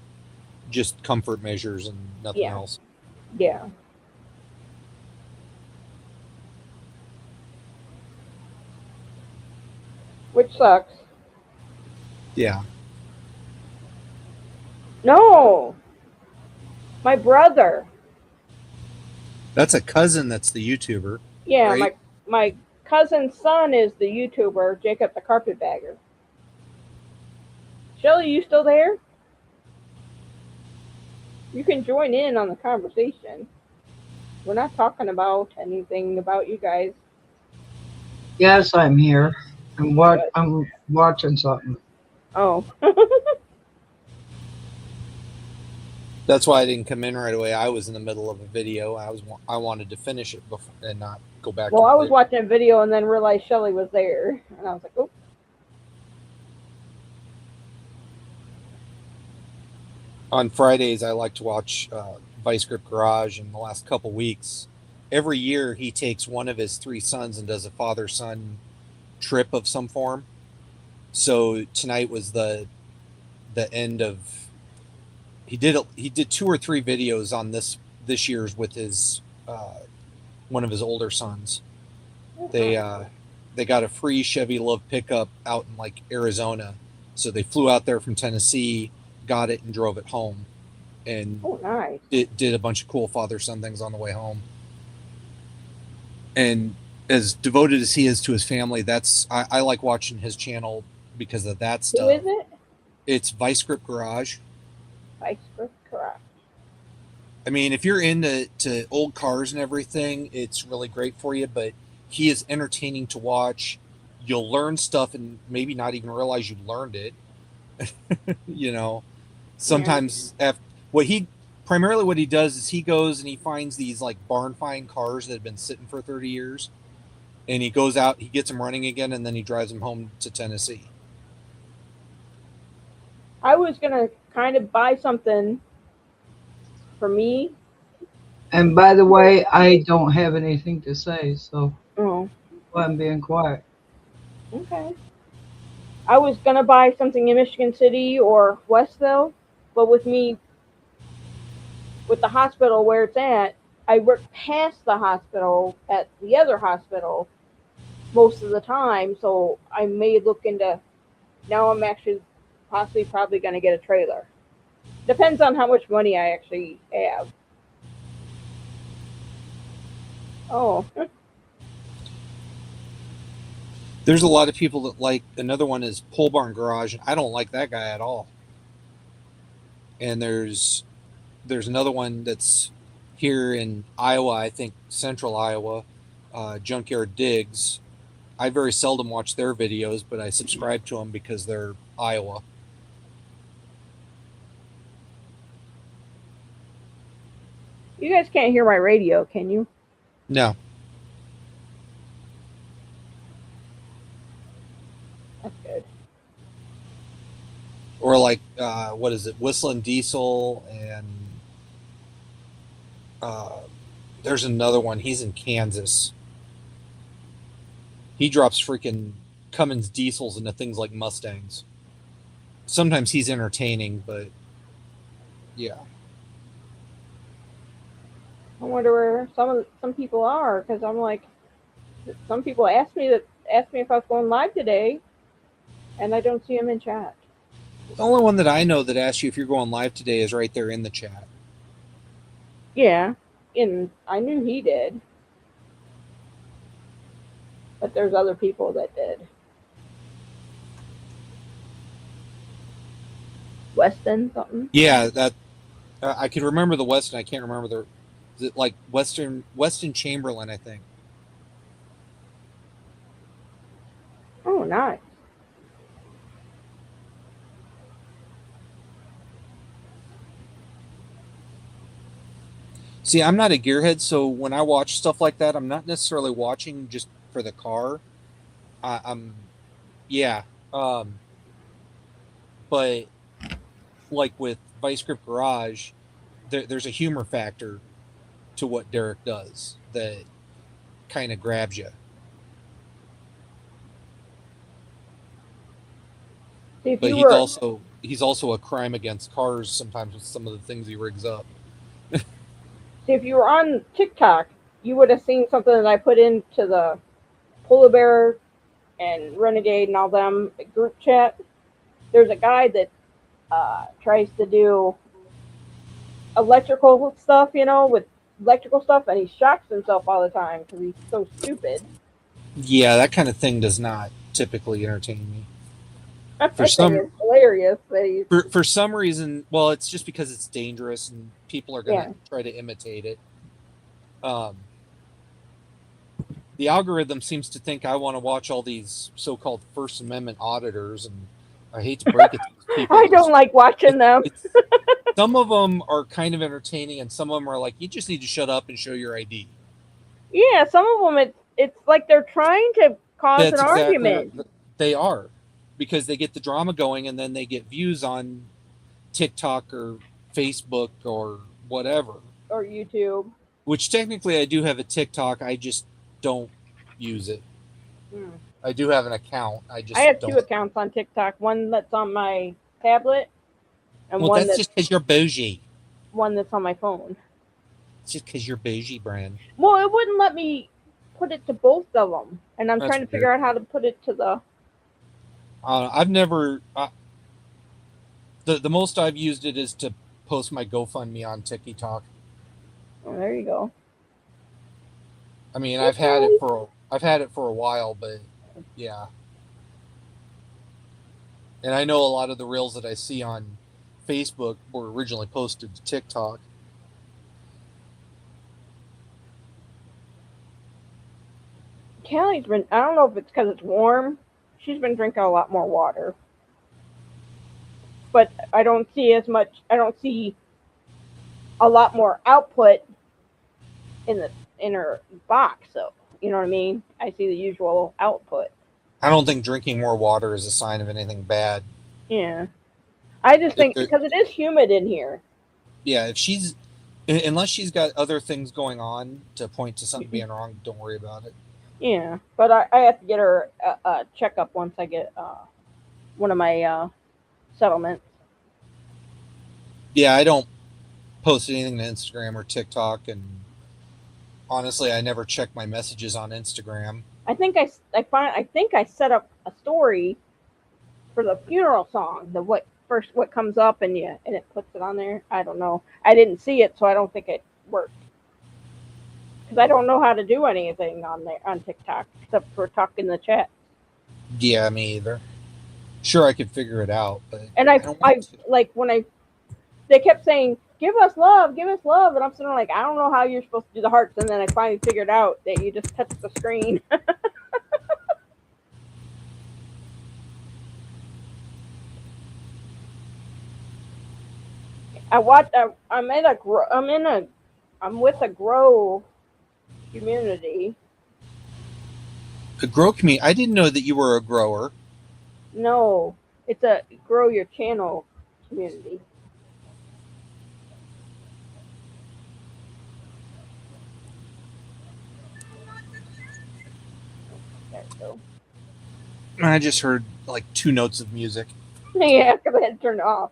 just comfort measures and nothing Yeah. else. Yeah. Which sucks. Yeah. No. My brother. That's a cousin that's the YouTuber. Yeah, Right. my cousin's son is the YouTuber, Jacob the Carpetbagger. Shelly, you still there? You can join in on the conversation. We're not talking about anything about you guys. Yes, I'm here. I'm watching something. Oh. That's why I didn't come in right away. I was in the middle of a video. I wanted to finish it before and not go back. Well, to I it was later. watching a video and then realized Shelly was there. And I was like, oh. On Fridays, I like to watch Vice Grip Garage. In the last couple weeks, every year he takes one of his 3 sons and does a father-son trip of some form. So tonight was the end of. He did 2 or 3 videos on this year's with his one of his older sons. They got a free Chevy LUV pickup out in like Arizona, so they flew out there from Tennessee, got it, and drove it home, and Oh, nice. did a bunch of cool father-son things on the way home. And as devoted as he is to his family, I like watching his channel because of that stuff. Who is it? It's Vice Grip Garage. Vice Grip Garage. I mean, if you're into old cars and everything, it's really great for you, but he is entertaining to watch. You'll learn stuff and maybe not even realize you learned it. You know, sometimes what he does is he goes and he finds these like barn find cars that have been sitting for 30 years, and he goes out, he gets them running again, and then he drives them home to Tennessee. I was going to kind of buy something for me. And by the way, I don't have anything to say, so Oh, I'm being quiet. okay. I was going to buy something in Michigan City or Westville, but with the hospital where it's at, I work past the hospital at the other hospital most of the time, so I may look into. Now I'm actually probably going to get a trailer. Depends on how much money I actually have. Oh, There's a lot of people that like. Another one is Pole Barn Garage. I don't like that guy at all. And there's another one that's here in Iowa, I think central Iowa, Junkyard Digs. I very seldom watch their videos, but I subscribe to them because they're Iowa. you guys can't hear my radio, can you? No. That's good. Or like, what is it? Whistling Diesel, and there's another one. He's in Kansas. He drops freaking Cummins diesels into things like Mustangs. Sometimes he's entertaining, but yeah. I wonder where some people are, because I'm like, some people asked me if I was going live today, and I don't see them in chat. The only one that I know that asked you if you're going live today is right there in the chat. Yeah, and I knew he did, but there's other people that did. Weston something. Yeah, that I could remember the Weston. I can't remember the. Is it like Weston Chamberlain? I think. Oh, nice. See, I'm not a gearhead, so when I watch stuff like that, I'm not necessarily watching just for the car. I'm yeah. But like with Vice Grip Garage, there's a humor factor to what Derek does that kind of grabs you. See, if But you were he's also a crime against cars sometimes with some of the things he rigs up. see if you were on TikTok, you would have seen something that I put into the Polar Bear and Renegade and all them group chat. There's a guy that tries to do electrical stuff, with electrical stuff, and he shocks himself all the time because he's so stupid. Yeah, that kind of thing does not typically entertain me. For I think some it's hilarious that he's for some reason, well, it's just because it's dangerous and people are going yeah. to try to imitate it. Um, the algorithm seems to think I want to watch all these so-called First Amendment auditors, and I hate to break it to these people. I don't like watching them. Some of them are kind of entertaining, and some of them are like, you just need to shut up and show your ID. Yeah, some of them it's like they're trying to cause That's an exactly argument. what they are, because they get the drama going, and then they get views on TikTok or Facebook or whatever. Or YouTube. Which technically I do have a TikTok, I just don't use it. I do have an account. I have don't. 2 accounts on TikTok. One that's on my tablet, and Well, that's just because you're bougie. one that's on my phone. It's just because you're bougie, Brand. Well, it wouldn't let me put it to both of them, and I'm That's trying to figure out how to put it to the. I've never. The most I've used it is to post my GoFundMe on TikTok. Oh, there you go. I mean, I've had it for a while, but yeah. And I know a lot of the reels that I see on Facebook were originally posted to TikTok. Callie's been. I don't know if it's because it's warm. She's been drinking a lot more water, but I don't see as much. I don't see a lot more output in her box. So you know what I mean. I see the usual output. I don't think drinking more water is a sign of anything bad. Yeah, I just think because it is humid in here. Yeah, unless she's got other things going on to point to something being wrong, don't worry about it. Yeah, but I have to get her a checkup once I get one of my settlements. Yeah, I don't post anything to Instagram or TikTok, and honestly, I never check my messages on Instagram. I think I set up a story for the funeral song. What comes up and it puts it on there. I don't know. I didn't see it, so I don't think it worked. Because I don't know how to do anything on TikTok except for talk in the chat. Yeah, me either. Sure, I could figure it out, but and I like when they kept saying, give us love, and I'm sitting there like, I don't know how you're supposed to do the hearts, and then I finally figured out that you just touch the screen. I'm with a grow community. A grow community? I didn't know that you were a grower. No, it's a grow your channel community. There we go. I just heard like 2 notes of music. Yeah, because I had to turn it off.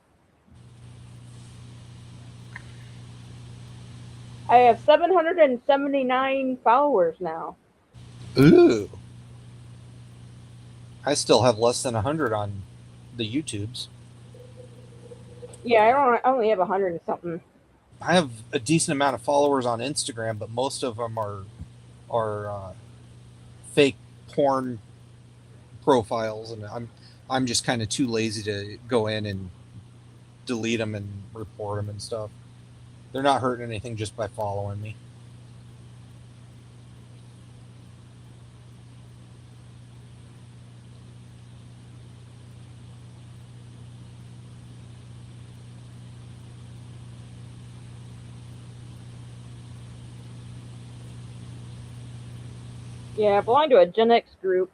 I have 779 followers now. Ooh. I still have less than 100 on the YouTubes. Yeah, I only have 100 and something. I have a decent amount of followers on Instagram, but most of them are fake porn profiles, and I'm just kind of too lazy to go in and delete them and report them and stuff. They're not hurting anything just by following me. Yeah, I belong to a Gen X group.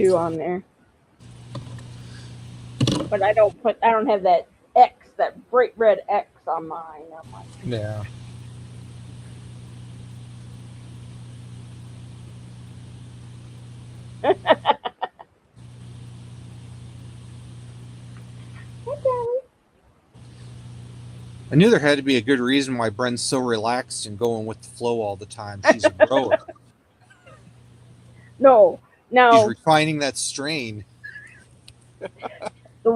2 on there. But I don't have that X, that bright red X on mine. I'm like, Yeah. okay. I knew there had to be a good reason why Bren's so relaxed and going with the flow all the time. She's a grower. No. She's Now refining that strain. the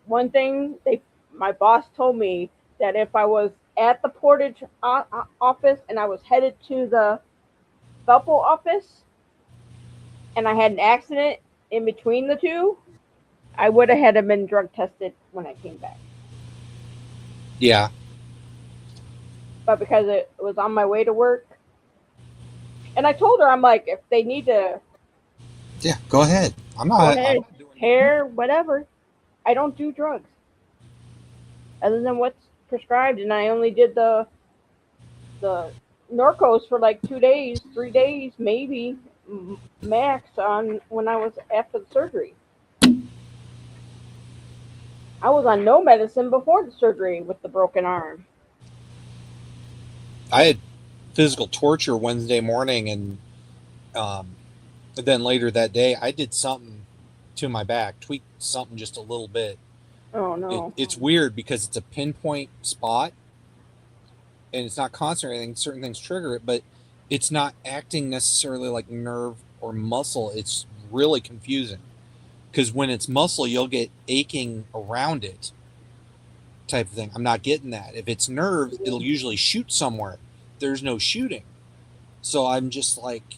one thing my boss told me that if I was at the Portage office and I was headed to the Valpo office and I had an accident in between the two, I would have had to been drug tested when I came back. Yeah. But because it was on my way to work, and I told her, I'm like, if they need to Yeah, go ahead. I'm not. go ahead, I'm not doing hair, whatever, I don't do drugs other than what's prescribed, and I only did the Norcos for like 2 days, 3 days, maybe max on when I was after the surgery. I was on no medicine before the surgery with the broken arm. I had physical torture Wednesday morning, and then later that day, I did something to my back, tweaked something just a little bit. Oh no. It's weird because it's a pinpoint spot, and it's not constant or anything. Certain things trigger it, but it's not acting necessarily like nerve or muscle. It's really confusing because when it's muscle, you'll get aching around it type of thing. I'm not getting that. If it's nerve, it'll usually shoot somewhere. There's no shooting. So I'm just like,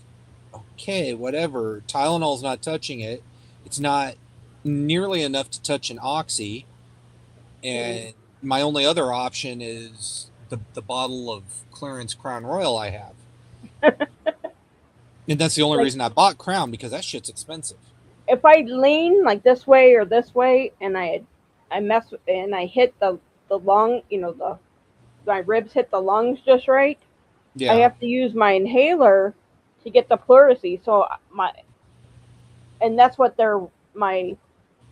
okay, whatever. Tylenol's not touching it. It's not nearly enough to touch an oxy. And my only other option is the bottle of Clarence Crown Royal I have. And that's the only reason I bought Crown, because that shit's expensive. If I lean like this way or this way, and I mess and I hit the lung, my ribs hit the lungs just right, Yeah. I have to use my inhaler to get the pleurisy. So and that's what my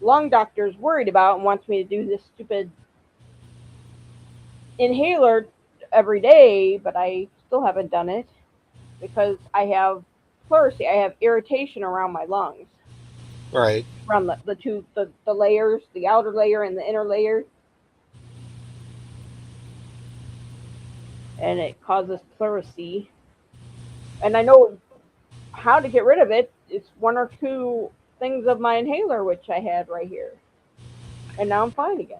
lung doctor's worried about and wants me to do this stupid inhaler every day, but I still haven't done it because I have pleurisy. I have irritation around my lungs. Right. Around the layers, the outer layer and the inner layer. And it causes pleurisy. And I know how to get rid of it. It's 1 or 2 things of my inhaler, which I had right here. And now I'm fine again.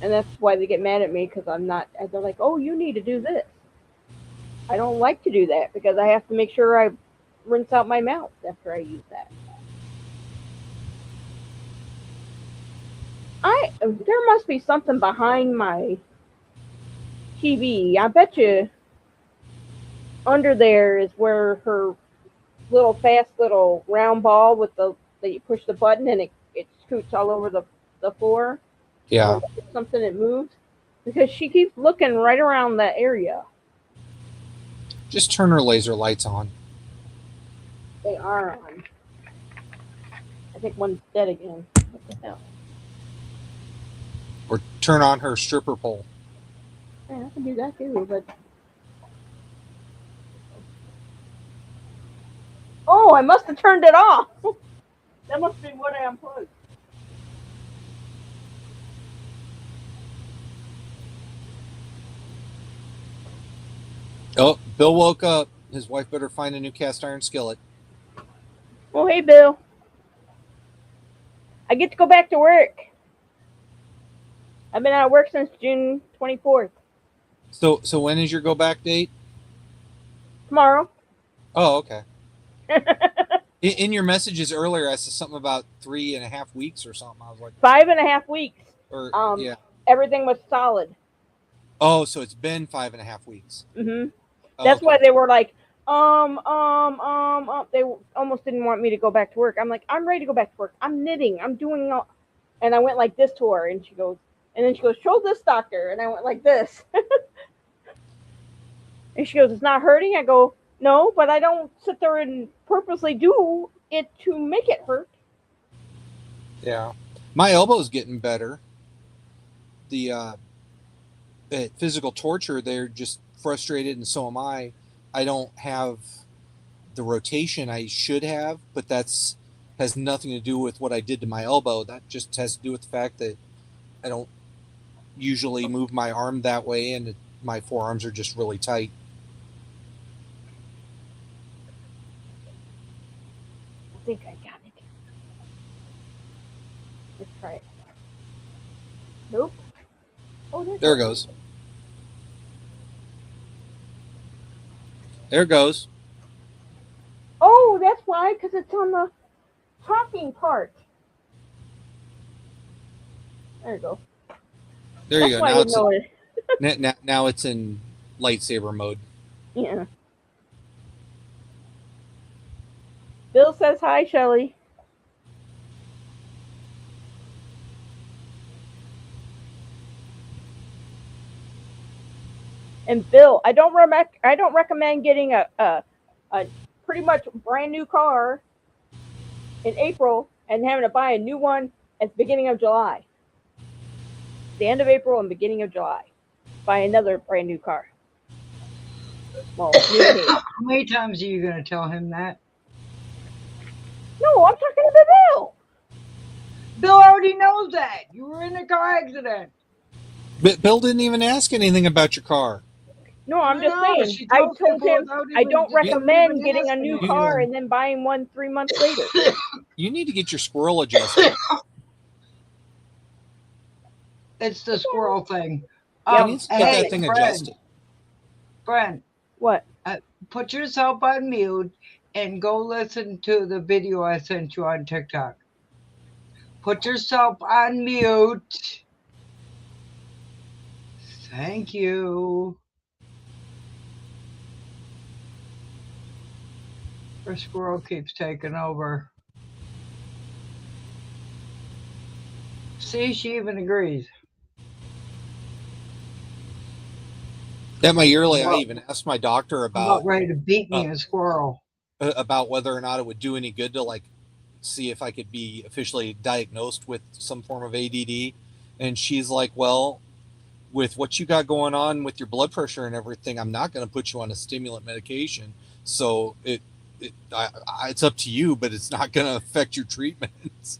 And that's why they get mad at me, because I'm not, they're like, oh, you need to do this. I don't like to do that because I have to make sure I rinse out my mouth after I use that. There must be something behind my TV. I bet you under there is where her fast little round ball with that you push the button and it scoots all over the floor. Yeah. Something that moves, because she keeps looking right around that area. Just turn her laser lights on. They are on. I think one's dead again. What the hell? Or turn on her stripper pole. Yeah, I can do that too, but... Oh, I must have turned it off! That must be what I unplugged. Oh, Bill woke up. His wife better find a new cast iron skillet. Well, hey, Bill. I get to go back to work. I've been out of work since June 24th. So when is your go back date? Tomorrow. Oh, okay. In your messages earlier, I said something about 3.5 weeks or something. I was like 5.5 weeks. Or yeah. Everything was solid. Oh, so it's been 5.5 weeks. Mm-hmm. Oh, That's okay. why they were like, they almost didn't want me to go back to work. I'm like, I'm ready to go back to work. I'm knitting. I'm doing all, and I went like this to her, and she goes, show this doctor, and I went like this. And she goes, it's not hurting? I go, no, but I don't sit there and purposely do it to make it hurt. Yeah. My elbow's getting better. The physical torture, they're just frustrated, and so am I. I don't have the rotation I should have, but that's has nothing to do with what I did to my elbow. That just has to do with the fact that I don't usually move my arm that way, and my forearms are just really tight. I think I got it. Let's try it. Nope. Oh, There it goes. There it goes. Oh, that's why, because it's on the talking part. There you go. There you That's go. why I Now didn't it's know it. now it's in lightsaber mode. Yeah. Bill says hi, Shelly. And Bill, I don't recommend getting a pretty much brand new car in April and having to buy a new one at the beginning of July. The end of April and beginning of July. Buy another brand new car. Well, How many times are you going to tell him that? no, I'm talking to Bill. Bill already knows that. You were in a car accident. But Bill didn't even ask anything about your car. No, I'm just No, saying. she I told told people him without I even- don't she didn't recommend even getting ask a new anything. car and then buying one 3 months later. You need to get your squirrel adjusted. It's the squirrel thing. Yeah, He needs to get that thing adjusted. Friend, What? put yourself on mute and go listen to the video I sent you on TikTok. Put yourself on mute. Thank you. The squirrel keeps taking over. See, she even agrees. At my yearly, I even asked my doctor I'm about about ready to beat me a squirrel. about whether or not it would do any good to like see if I could be officially diagnosed with some form of ADD. And she's like, well, with what you got going on with your blood pressure and everything, I'm not going to put you on a stimulant medication. So it's up to you, but it's not going to affect your treatments.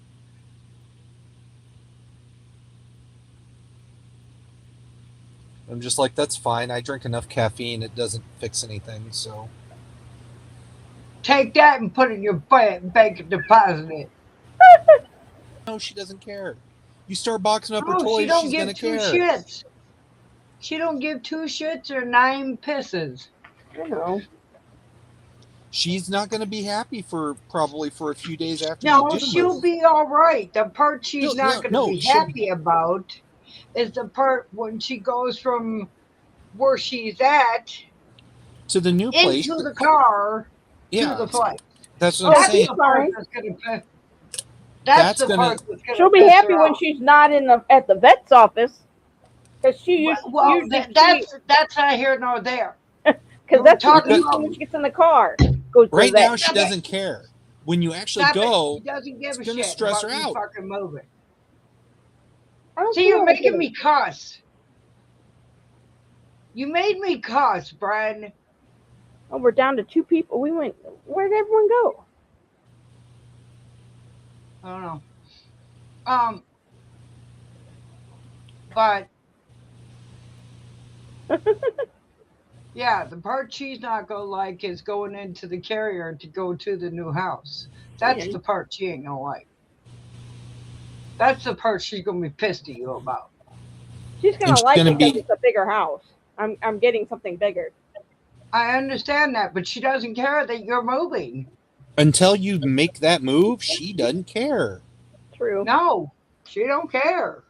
I'm just like, that's fine. I drink enough caffeine. It doesn't fix anything. So Take that and put it in your bank and deposit it. no, she doesn't care. You start boxing up her No, she toys, don't she's give going to two care. shits. She don't give 2 shits or 9 pisses. I know. She's not going to be happy for probably for a few days after No, you do she'll move. be all right. The part she's No, not yeah, going to no, be she'll happy about is the part when she goes from where she's at to the new place. into the car Yeah, to the place. that's what I'm That's saying. the part Fine. that's going to. That's the gonna- part that's going to. She'll be happy when she's not at the vet's office. Because she used Well, usually that's not here nor there. because that's what talking she about- when she gets in the car. Goes to Right the vet. now, she doesn't care. When you actually Stop go, it. She doesn't give a it's gonna shit stress about her you out. fucking moving. I don't See, you're care. making me cuss. You made me cuss, Brian. Oh, we're down to 2 people. We went. Where did everyone go? I don't know. But yeah, the part she's not gonna like is going into the carrier to go to the new house. That's Yeah. the part she ain't gonna like. That's the part she's gonna be pissed at you about. She's gonna And she's like gonna it because be- it's a bigger house. I'm getting something bigger. I understand that, but she doesn't care that you're moving. until you make that move, she doesn't care. True. No, she don't care.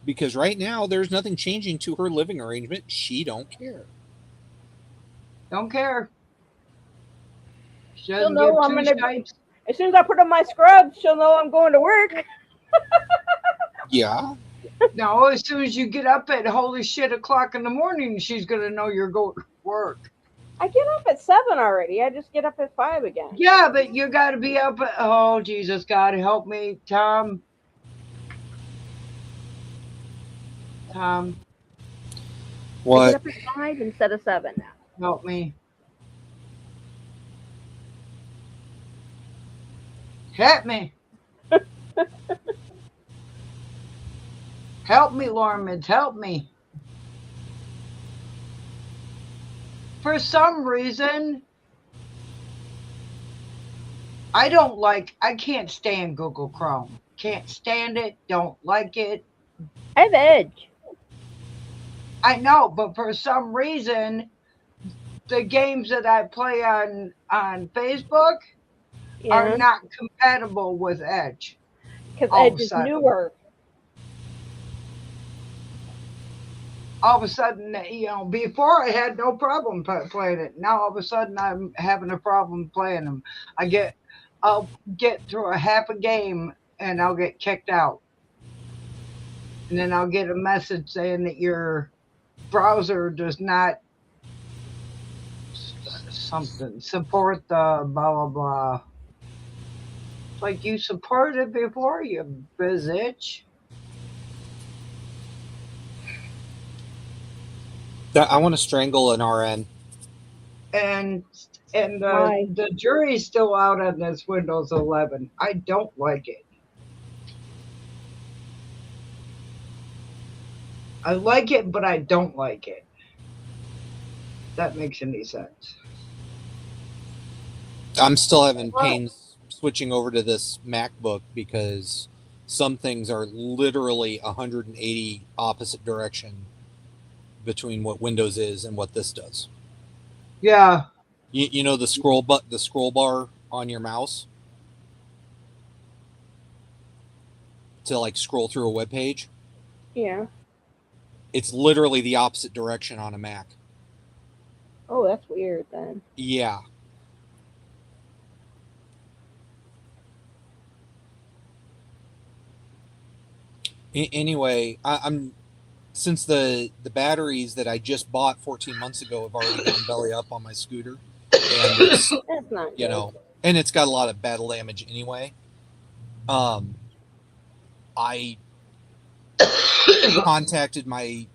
Because right now, there's nothing changing to her living arrangement. She don't care. Don't care. She She'll doesn't know give I'm 2 gonna. shits. As soon as I put on my scrubs, she'll know I'm going to work. Yeah. No, as soon as you get up at holy shit o'clock in the morning, she's gonna know you're going. work. I get up at 7 already. I just get up at 5 again. Yeah, but you got to be up. Oh, Jesus, God, help me, Tom. Tom, I What? get up at 5 instead of 7 now. help me. Help me. Help me, Lormans. Help me. For some reason, I can't stand Google Chrome. Can't stand it. Don't like it. I have Edge. I know, but for some reason, the games that I play on Facebook are Yeah, not compatible with Edge. because all of Edge a is sudden. newer. All of a sudden, before I had no problem playing it. Now all of a sudden I'm having a problem playing them. I'll get through a half a game and I'll get kicked out. And then I'll get a message saying that your browser does not support the blah blah blah. It's like you supported it before, you bitch. I want to strangle an RN. And Why? the jury's still out on this Windows 11. I don't like it. I like it, but I don't like it. If that makes any sense. I'm still having pains switching over to this MacBook because some things are literally 180 opposite direction between what Windows is and what this does. Yeah. You know the scroll bar on your mouse to like scroll through a web page. Yeah. It's literally the opposite direction on a Mac. Oh, that's weird then. Yeah. Anyway, I'm since the batteries that I just bought 14 months ago have already gone belly up on my scooter, and it's, That's not good. you know, and it's got a lot of battle damage anyway. I contacted my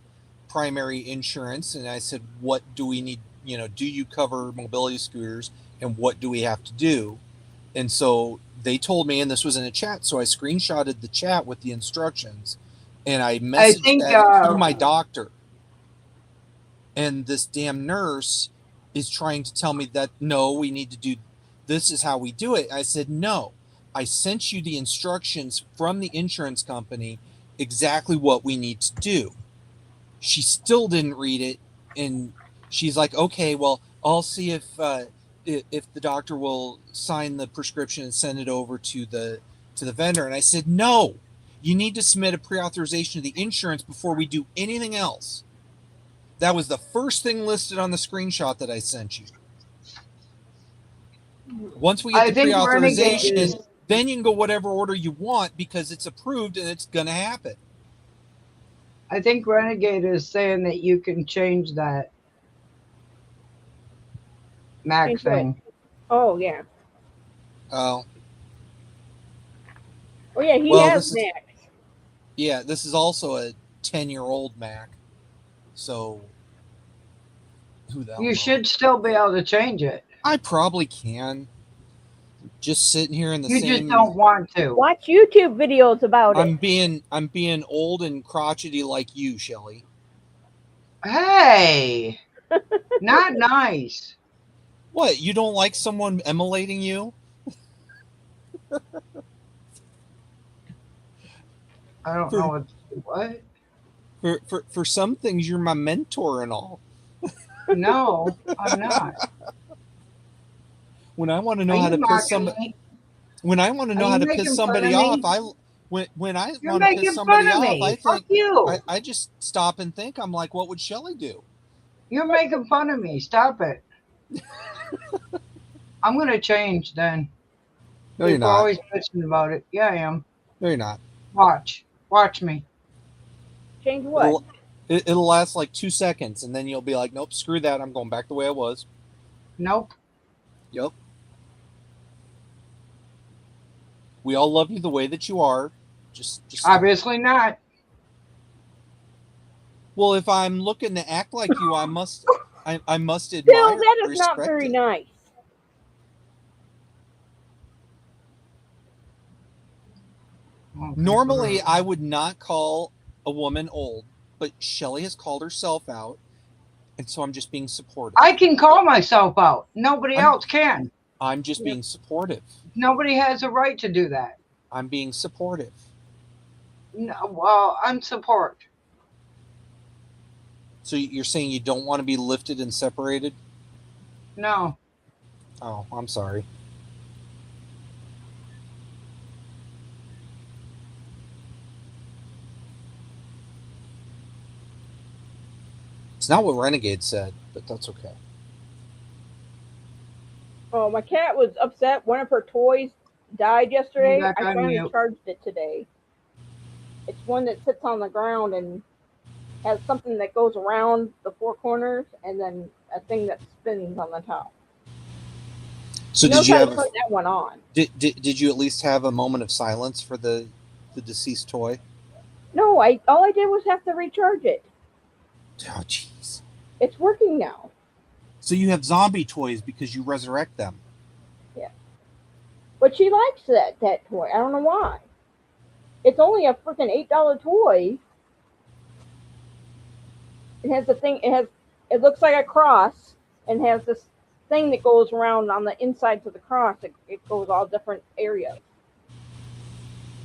primary insurance and I said, what do we need? You know, do you cover mobility scooters and what do we have to do? And so they told me, and this was in a chat, so I screenshotted the chat with the instructions and I messaged that to my doctor. And this damn nurse is trying to tell me that, no, we need to do, this is how we do it. I said, no, I sent you the instructions from the insurance company, exactly what we need to do. She still didn't read it. And she's like, okay, well, I'll see if the doctor will sign the prescription and send it over to the vendor. And I said, no, you need to submit a pre-authorization to the insurance before we do anything else. That was the first thing listed on the screenshot that I sent you. Once we get the pre-authorization, then you can go whatever order you want because it's approved and it's going to happen. I think Renegade is saying that you can change that Mac Change thing. Oh, yeah. Oh. Oh, yeah, he Well, has Macs. Yeah, this is also a 10-year-old Mac. So, who the hell You knows? should still be able to change it. I probably can. Just sitting here in the You same. just don't want to. Watch YouTube videos about I'm it. being old and crotchety like you, Shelly. Hey, not nice. What? You don't like someone emulating you? I don't know what. For some things, you're my mentor and all. No, I'm not. When I want to know how to piss somebody, when I want to know how to piss somebody off, when I want to piss somebody off, I think I just stop and think. I'm like, what would Shelly do? You're making fun of me. Stop it. I'm gonna change then. No, you're People not. always bitching about it. Yeah, I am. No, you're not. Watch me. Change what? It'll last like 2 seconds, and then you'll be like, nope, screw that. I'm going back the way I was. Nope. Yep. We all love you the way that you are. Just Obviously not. Well, if I'm looking to act like you, I must admire, Bill, that is respect not very it. nice. Okay, Normally, whatever. I would not call a woman old, but Shelly has called herself out, and so I'm just being supportive. I can call myself out. Nobody else can. I'm just Yep. being supportive. Nobody has a right to do that. I'm being supportive. No, well, I'm support. So you're saying you don't want to be lifted and separated? No. Oh, I'm sorry. It's not what Renegade said, but that's okay. Oh, my cat was upset. One of her toys died yesterday. Back I on finally mute. charged it today. It's one that sits on the ground and has something that goes around the four corners and then a thing that spins on the top. So She knows did you how to have put that one on. did you at least have a moment of silence for the deceased toy? No, all I did was have to recharge it. Oh, jeez. It's working now. So you have zombie toys because you resurrect them. But she likes that toy. I don't know why. It's only a freaking $8 toy. It has the thing. It looks like a cross and has this thing that goes around on the insides of the cross. It goes all different areas,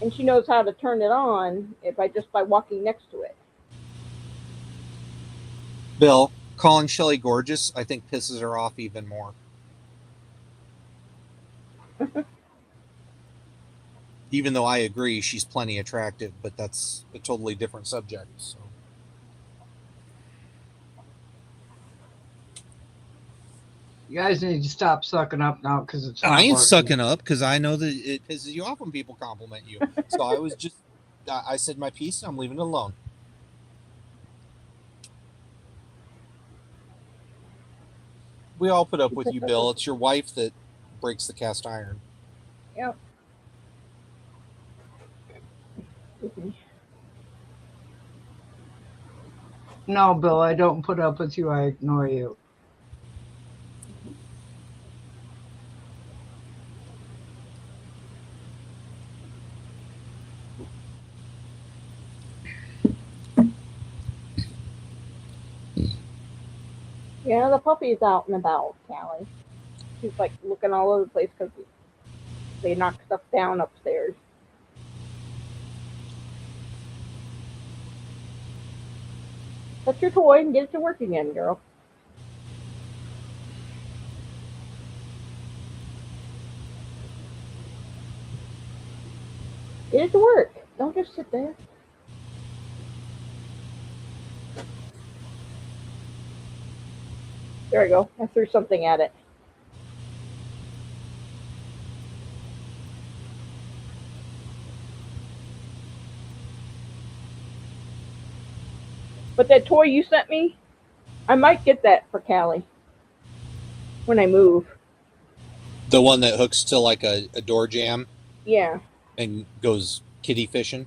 and she knows how to turn it on by walking next to it. Bill, calling Shelly gorgeous, I think pisses her off even more. Even though I agree she's plenty attractive, but that's a totally different subject. So. You guys need to stop sucking up now because it's not I ain't working. sucking up because I know that it pisses you off when people compliment you. So I said my piece and I'm leaving it alone. We all put up with you, Bill. It's your wife that breaks the cast iron. Yep. No, Bill, I don't put up with you. I ignore you. Yeah, the puppy's out and about, Callie. She's like looking all over the place because they knock stuff down upstairs. Touch your toy and get it to work again, girl. Get it to work. Don't just sit there. There we go. I threw something at it. But that toy you sent me, I might get that for Callie when I move. The one that hooks to like a door jamb Yeah, and goes kitty fishing.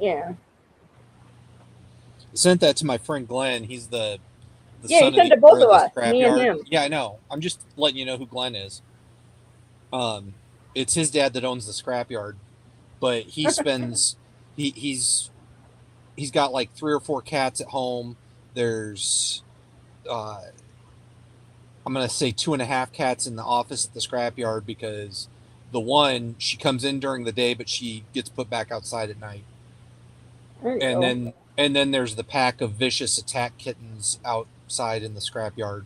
yeah. I sent that to my friend Glenn. He's the Yeah, son you sent of it to both owner of the us, me and scrapyard. him. Yeah, I know. I'm just letting you know who Glenn is. It's his dad that owns the scrapyard, but he spends he's got like 3 or 4 cats at home. There's I'm gonna say 2.5 cats in the office at the scrapyard because the one she comes in during the day, but she gets put back outside at night. There you And go. then there's the pack of vicious attack kittens outside in the scrapyard.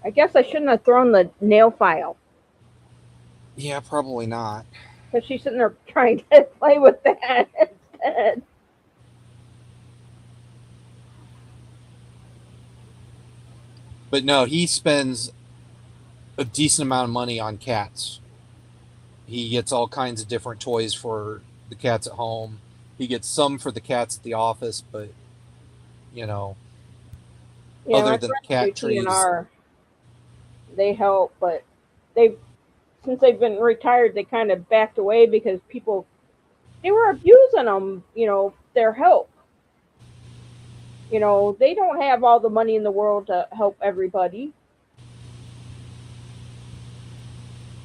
I guess I shouldn't have thrown the nail file Yeah, probably not. because she's sitting there trying to play with that instead. But no, he spends a decent amount of money on cats. He gets all kinds of different toys for the cats at home. He gets some for the cats at the office, but Yeah, my other than friends do cat trees. TNR. They help, but they've since they've been retired, they kind of backed away because people they were abusing them. Their help. They don't have all the money in the world to help everybody.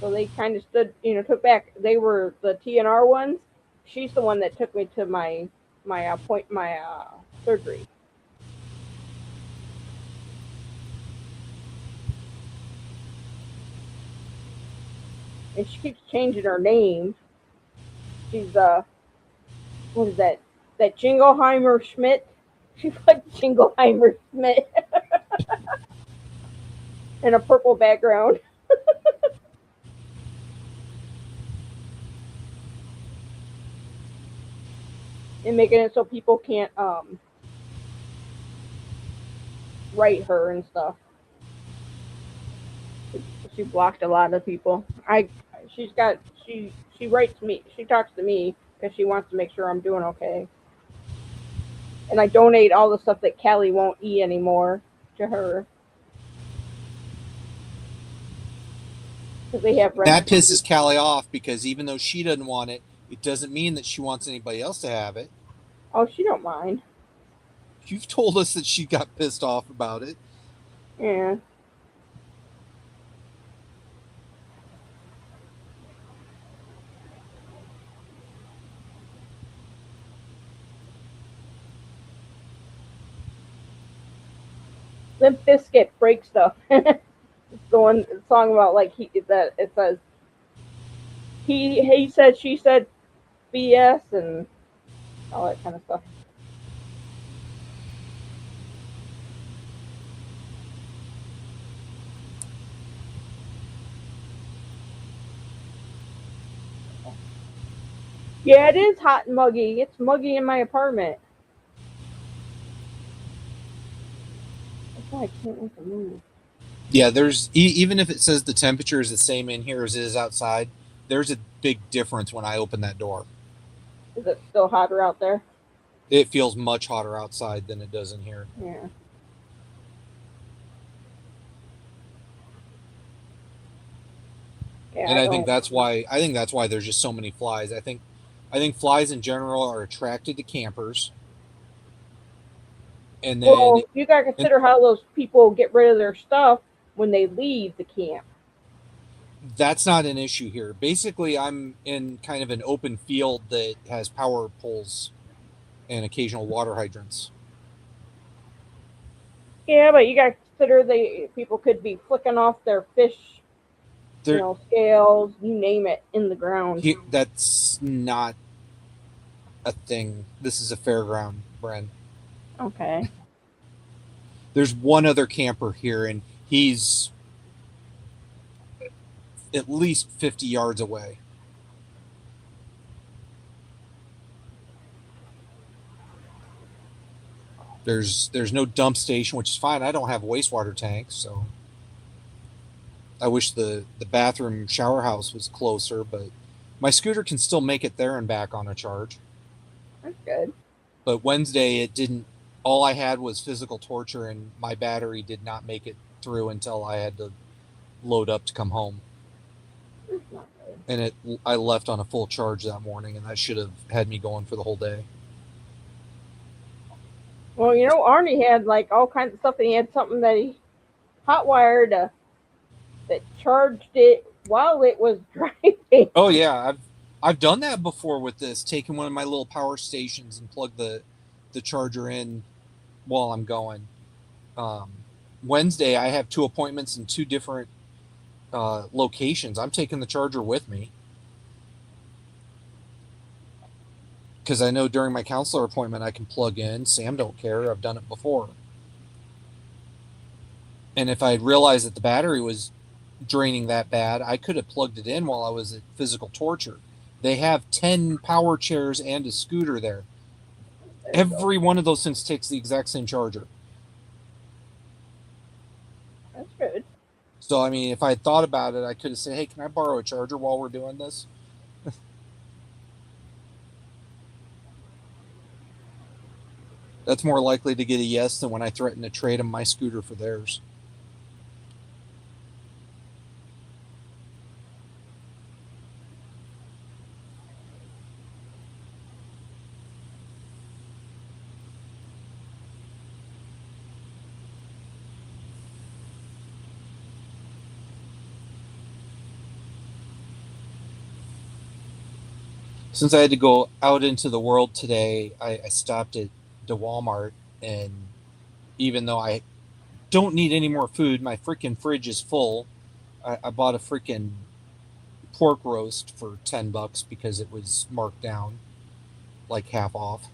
So they kind of took back. They were the TNR ones. She's the one that took me to my surgery. And she keeps changing her name. She's what is that? That Jingleheimer Schmidt. She's like Jingleheimer Schmidt in a purple background. And making it so people can't write her and stuff. She blocked a lot of people. She writes me. She talks to me because she wants to make sure I'm doing okay. And I donate all the stuff that Callie won't eat anymore to her because they have That pisses Callie off because even though she doesn't want it, it doesn't mean that she wants anybody else to have it. Oh, she don't mind. You've told us that she got pissed off about it. Yeah. Limp Bizkit break stuff. It's the song about like that it says he said she said BS and all that kind of stuff. Yeah, it is hot and muggy. It's muggy in my apartment. That's why I can't make a move. Yeah, there's even if it says the temperature is the same in here as it is outside, there's a big difference when I open that door. Is it still hotter out there? It feels much hotter outside than it does in here. Yeah. Yeah, And I think that's why there's just so many flies. I think flies in general are attracted to campers. And then you gotta consider how those people get rid of their stuff when they leave the camp. That's not an issue here. Basically, I'm in kind of an open field that has power poles and occasional water hydrants. Yeah, but you gotta consider people could be flicking off their fish, scales, you name it, in the ground. That's not a thing. This is a fairground, Bren. Okay. There's one other camper here, and he's at least 50 yards away. There's no dump station, which is fine. I don't have wastewater tanks, so I wish the bathroom shower house was closer, but my scooter can still make it there and back on a charge. That's good. But Wednesday, it didn't. All I had was physical torture, and my battery did not make it through until I had to load up to come home. That's not good. And I left on a full charge that morning, and that should have had me going for the whole day. Well, Arnie had like all kinds of stuff, and he had something that he hot wired that charged it while it was driving. Oh yeah, I've done that before with this. Taken one of my little power stations and plugged the charger in while I'm going. Wednesday, I have 2 appointments in 2 different locations. I'm taking the charger with me because I know during my counselor appointment I can plug in. Sam don't care. I've done it before. And if I had realized that the battery was draining that bad, I could have plugged it in while I was at physical torture. They have 10 power chairs and a scooter there. Every one of those things takes the exact same charger. That's good. So, I mean, if I had thought about it, I could have said, hey, can I borrow a charger while we're doing this? That's more likely to get a yes than when I threaten to trade them my scooter for theirs. Since I had to go out into the world today, I stopped at the Walmart, and even though I don't need any more food, my freaking fridge is full. I bought a freaking pork roast for $10 because it was marked down like half off.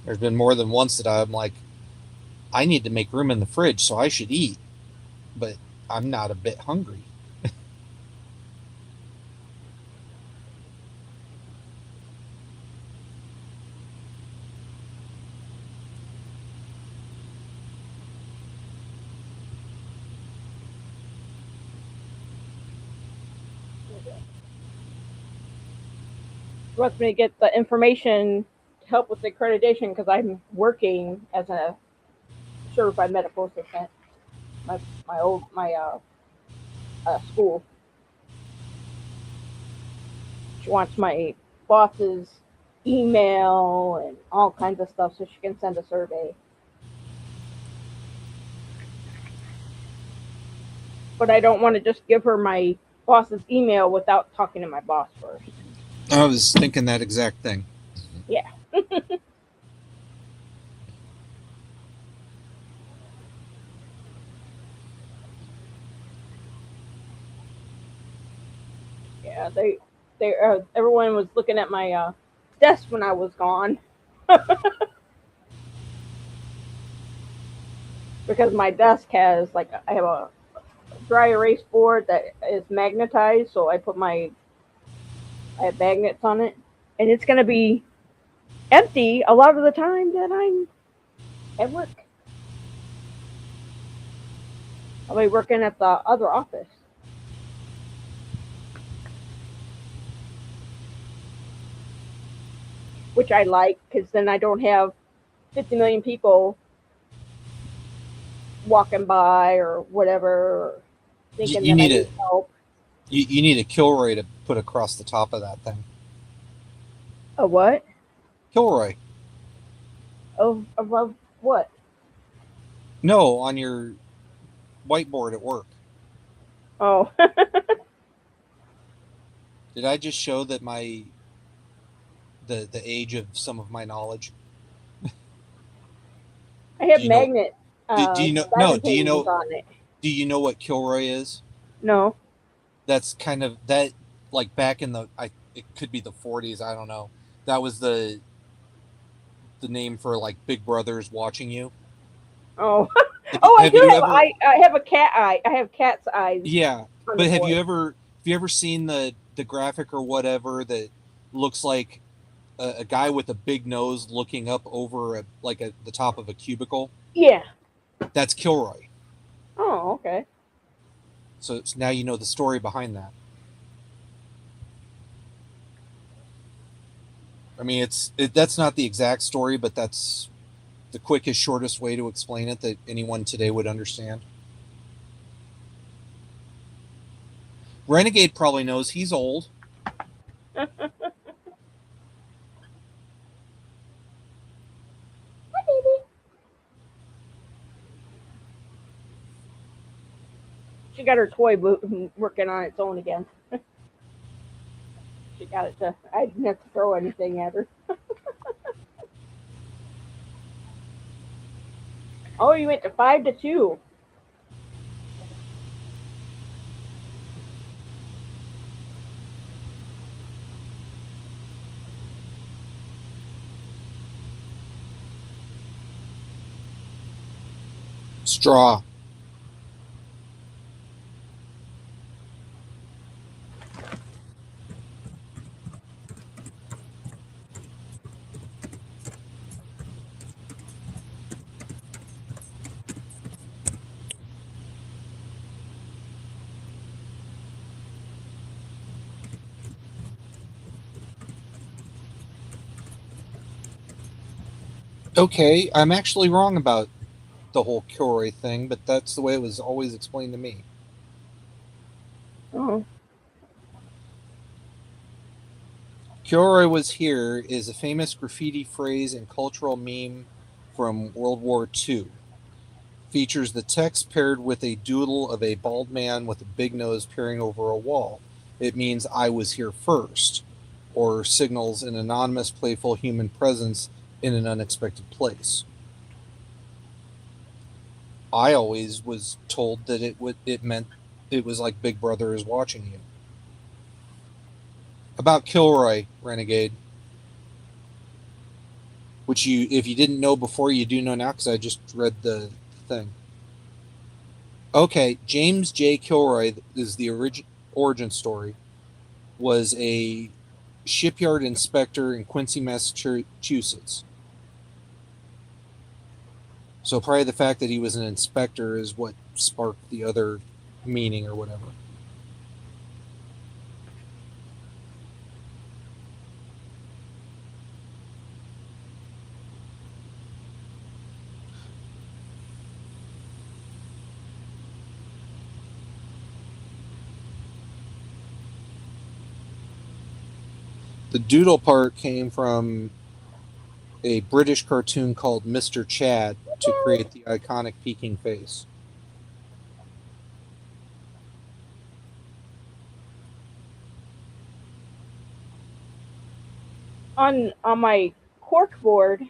There's been more than once that I'm like, I need to make room in the fridge, so I should eat, but I'm not a bit hungry. Wants me to get the information to help with the accreditation because I'm working as a certified medical assistant. My school. She wants my boss's email and all kinds of stuff so she can send a survey. But I don't want to just give her my boss's email without talking to my boss first. I was thinking that exact thing. Yeah. Yeah, everyone was looking at my desk when I was gone. Because my desk has, like, I have a dry erase board that is magnetized, so I have magnets on it, and it's going to be empty a lot of the time that I'm at work. I'll be working at the other office. Which I like, because then I don't have 50 million people walking by or whatever, thinking You that I need need help. You need a Kilroy to put across the top of that thing. A what? Kilroy. Oh, above what? No, on your whiteboard at work. Oh. Did I just show that the age of some of my knowledge? I have Do you know- magnet. Do you know? No. Do you know? On it. Do you know what Kilroy is? No. That's kind of that. Like back in it could be the 40s. I don't know. That was the name for like Big Brother's watching you. Oh. Oh, I do. Ever, I have a cat eye. I have cat's eyes. Yeah, but have you ever seen the graphic or whatever that looks like a guy with a big nose looking up over the top of a cubicle? Yeah. That's Kilroy. Oh, okay. So now you know the story behind that. I mean, that's not the exact story, but that's the quickest, shortest way to explain it that anyone today would understand. Renegade probably knows. He's old. Hi, baby. She got her toy working on its own again. She got it to. I didn't have to throw anything at her. Oh, you went to 5-2. Straw. Okay, I'm actually wrong about the whole Kilroy thing, but that's the way it was always explained to me. Oh. Kilroy was here is a famous graffiti phrase and cultural meme from World War II. Features the text paired with a doodle of a bald man with a big nose peering over a wall. It means I was here first, or signals an anonymous, playful human presence in an unexpected place. I always was told that it meant it was like Big Brother is watching you. About Kilroy, Renegade, which you, if you didn't know before, you do know now because I just read the thing. Okay, James J. Kilroy is the origin story. Was a shipyard inspector in Quincy, Massachusetts. So probably the fact that he was an inspector is what sparked the other meaning or whatever. The doodle part came from a British cartoon called Mr. Chad to create the iconic peeking face. On my cork board,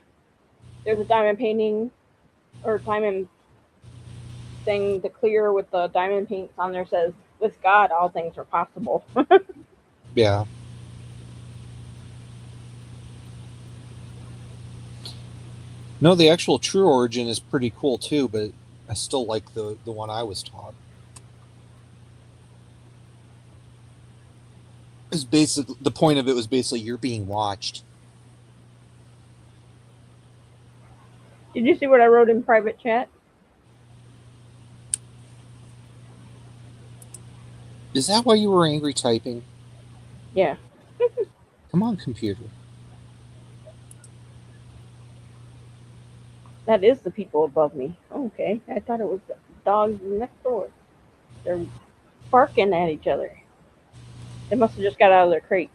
there's a diamond painting or diamond thing to clear with the diamond paints on there says, "With God, all things are possible." Yeah. No, the actual true origin is pretty cool too, but I still like the one I was taught. Is basically the point of it was basically you're being watched. Did you see what I wrote in private chat? Is that why you were angry typing? Yeah. Come on, computer. That is the people above me. Okay. I thought it was the dogs next door. They're barking at each other. They must have just got out of their crates.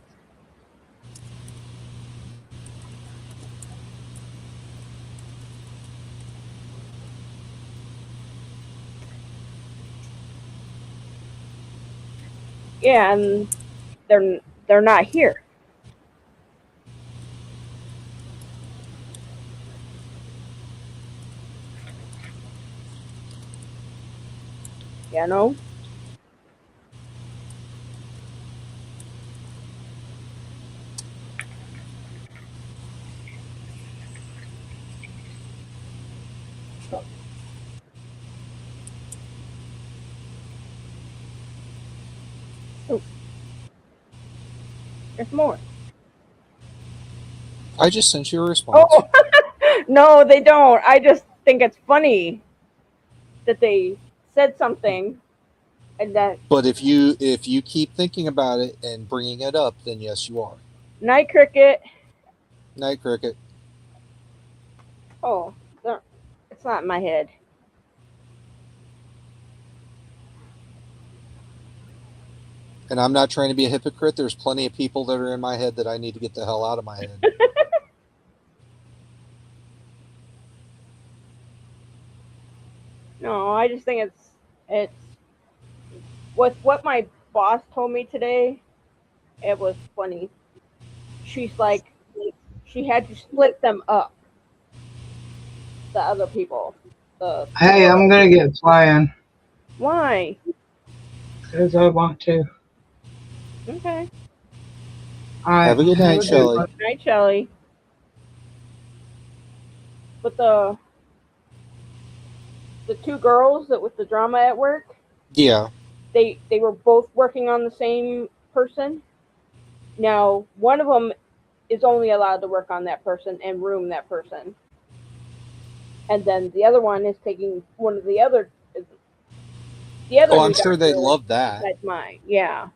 Yeah, and they're not here. You know? Oh, there's more. I just sent you a response. Oh, no, they don't. I just think it's funny that they said something and that But if you keep thinking about it and bringing it up, then yes, you are. Night Cricket. Night Cricket. Oh, it's not in my head. And I'm not trying to be a hypocrite. There's plenty of people that are in my head that I need to get the hell out of my head. No, I just think it's with what my boss told me today. It was funny. She's like, she had to split them up. The other people. Hey, I'm gonna get flying Why? because I want to. Okay. All right, Have a good night, Shelley. one. Night, Shelly. But the two girls that with the drama at work, Yeah. they were both working on the same person. Now, one of them is only allowed to work on that person and room that person. And then the other one is taking one of the other. Oh, I'm sure they'd love that. That's mine, yeah.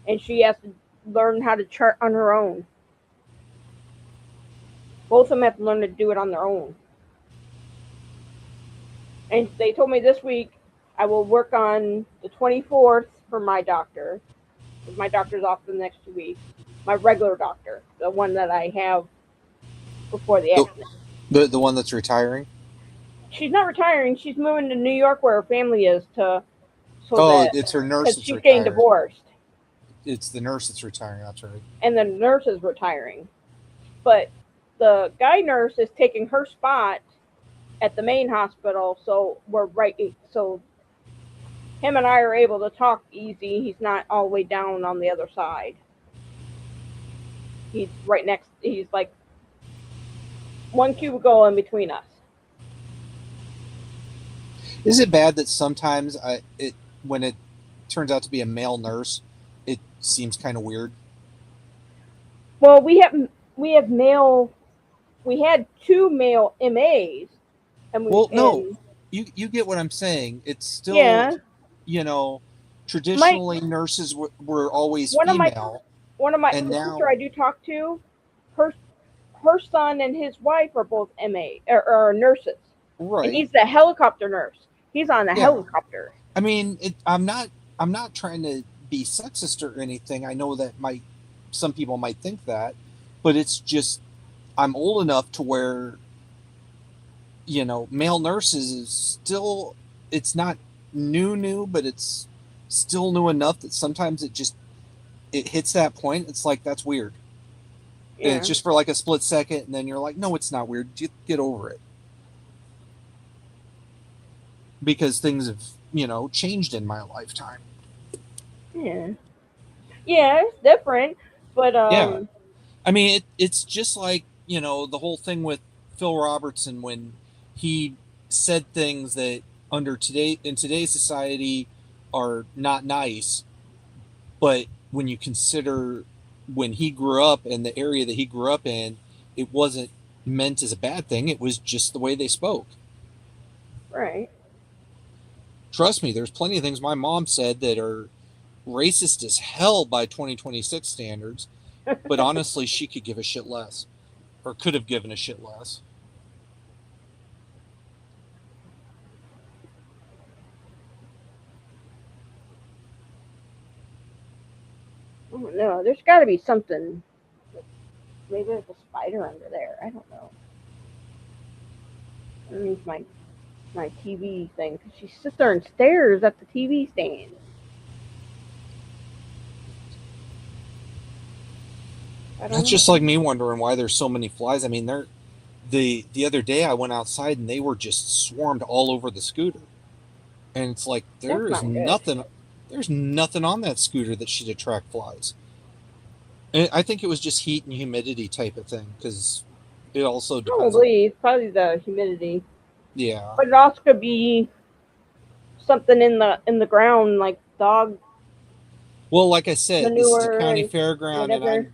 And she has to learn how to chart on her own. Both of them have to learn to do it on their own. And they told me this week I will work on the 24th for my doctor. My doctor's off for the next 2 weeks. My regular doctor, the one that I have before the accident. The one that's retiring? She's not retiring. She's moving to New York where her family is It's her nurse that's she's retiring. getting divorced. It's the nurse that's retiring, that's right. And the nurse is retiring. But the guy nurse is taking her spot at the main hospital, so so him and I are able to talk easy. He's not all the way down on the other side. He's he's like one cubicle in between us. Is it bad that sometimes when it turns out to be a male nurse, it seems kind of weird? Well, we had 2 male MAs, and you get what I'm saying. It's still, traditionally nurses were always female. One of my sister I do talk to, her son and his wife are both MA or nurses. Right. And he's the helicopter nurse. He's on the helicopter. I mean, I'm not trying to be sexist or anything. I know that some people might think that, but it's just I'm old enough to where male nurses is still, it's not new, but it's still new enough that sometimes it hits that point. It's like, that's weird. Yeah. And it's just for like a split second, and then you're like, no, it's not weird. Get over it. Because things have, changed in my lifetime. Yeah. Yeah, it's different. But yeah. I mean, it's just like, the whole thing with Phil Robertson when he said things that in today's society are not nice, but when you consider when he grew up in the area that he grew up in, it wasn't meant as a bad thing. It was just the way they spoke. Right. Trust me, there's plenty of things my mom said that are racist as hell by 2026 standards, but honestly, she could give a shit less, or could have given a shit less. Oh, no, there's got to be something. Maybe there's a spider under there. I don't know. Underneath my TV thing, because she sits there and stares at the TV stand. That's just like me wondering why there's so many flies. I mean, the other day I went outside and they were just swarmed all over the scooter, and it's like there's nothing on that scooter that should attract flies. And I think it was just heat and humidity type of thing, because it also depends. Probably the humidity. Yeah. But it also could be something in the ground, like dog. Well, like I said, this is a county fairground,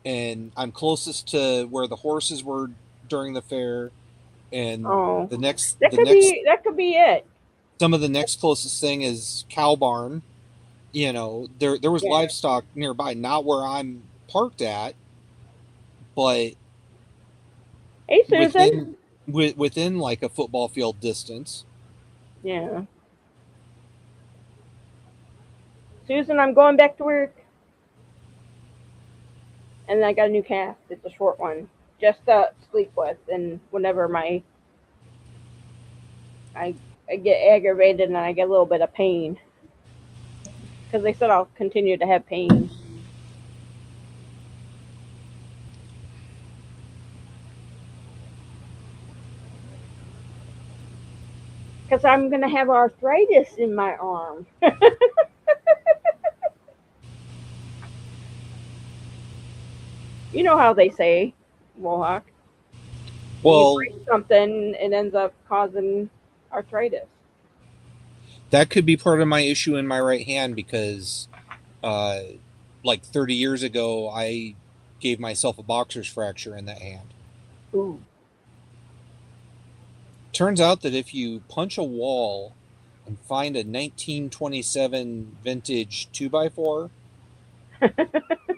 and I'm closest to where the horses were during the fair, and that could be it. Some of the next closest thing is cow barn. There was livestock nearby, not where I'm parked at, but hey, Susan. Within like a football field distance. Yeah. Susan, I'm going back to work. And I got a new calf. It's a short one. Just to sleep with. And whenever I get aggravated and I get a little bit of pain. Because they said I'll continue to have pain. Because I'm going to have arthritis in my arm. You know how they say, Mohawk. Well, you break something, it ends up causing arthritis. That could be part of my issue in my right hand, because like 30 years ago, I gave myself a boxer's fracture in that hand. Ooh. Turns out that if you punch a wall and find a 1927 vintage 2x4,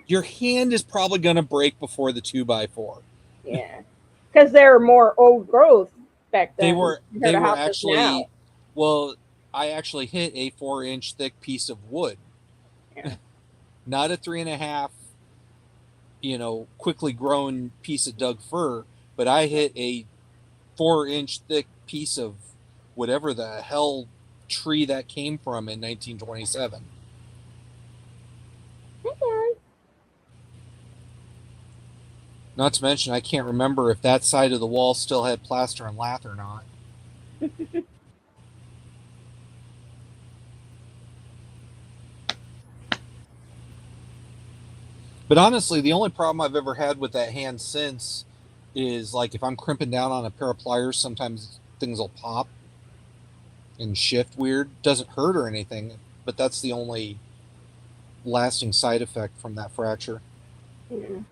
your hand is probably going to break before the 2x4. Yeah. because they're more old growth back then. They were compared to houses actually, well, I actually hit a 4-inch thick piece of wood. Yeah. Not a 3.5, quickly grown piece of Doug fir, but I hit a 4-inch thick piece of whatever the hell tree that came from in 1927. Okay. Not to mention, I can't remember if that side of the wall still had plaster and lath or not. But honestly, the only problem I've ever had with that hand since is like if I'm crimping down on a pair of pliers, sometimes things will pop and shift weird. Doesn't hurt or anything, but that's the only lasting side effect from that fracture. Yeah.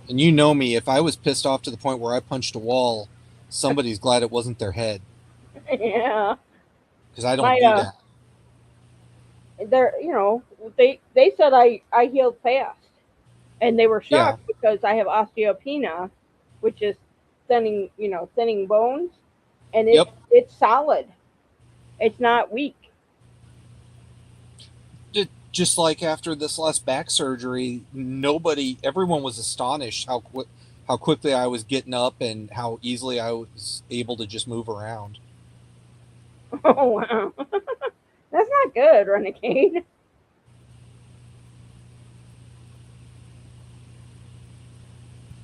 And you know me, if I was pissed off to the point where I punched a wall, somebody's glad it wasn't their head. Yeah. Because I don't My, do that. They're, they said I healed fast, and they were shocked because I have osteopenia, which is thinning bones, and it's solid. It's not weak. Just like after this last back surgery, everyone was astonished how quickly I was getting up and how easily I was able to just move around. Oh wow, that's not good, Renegade.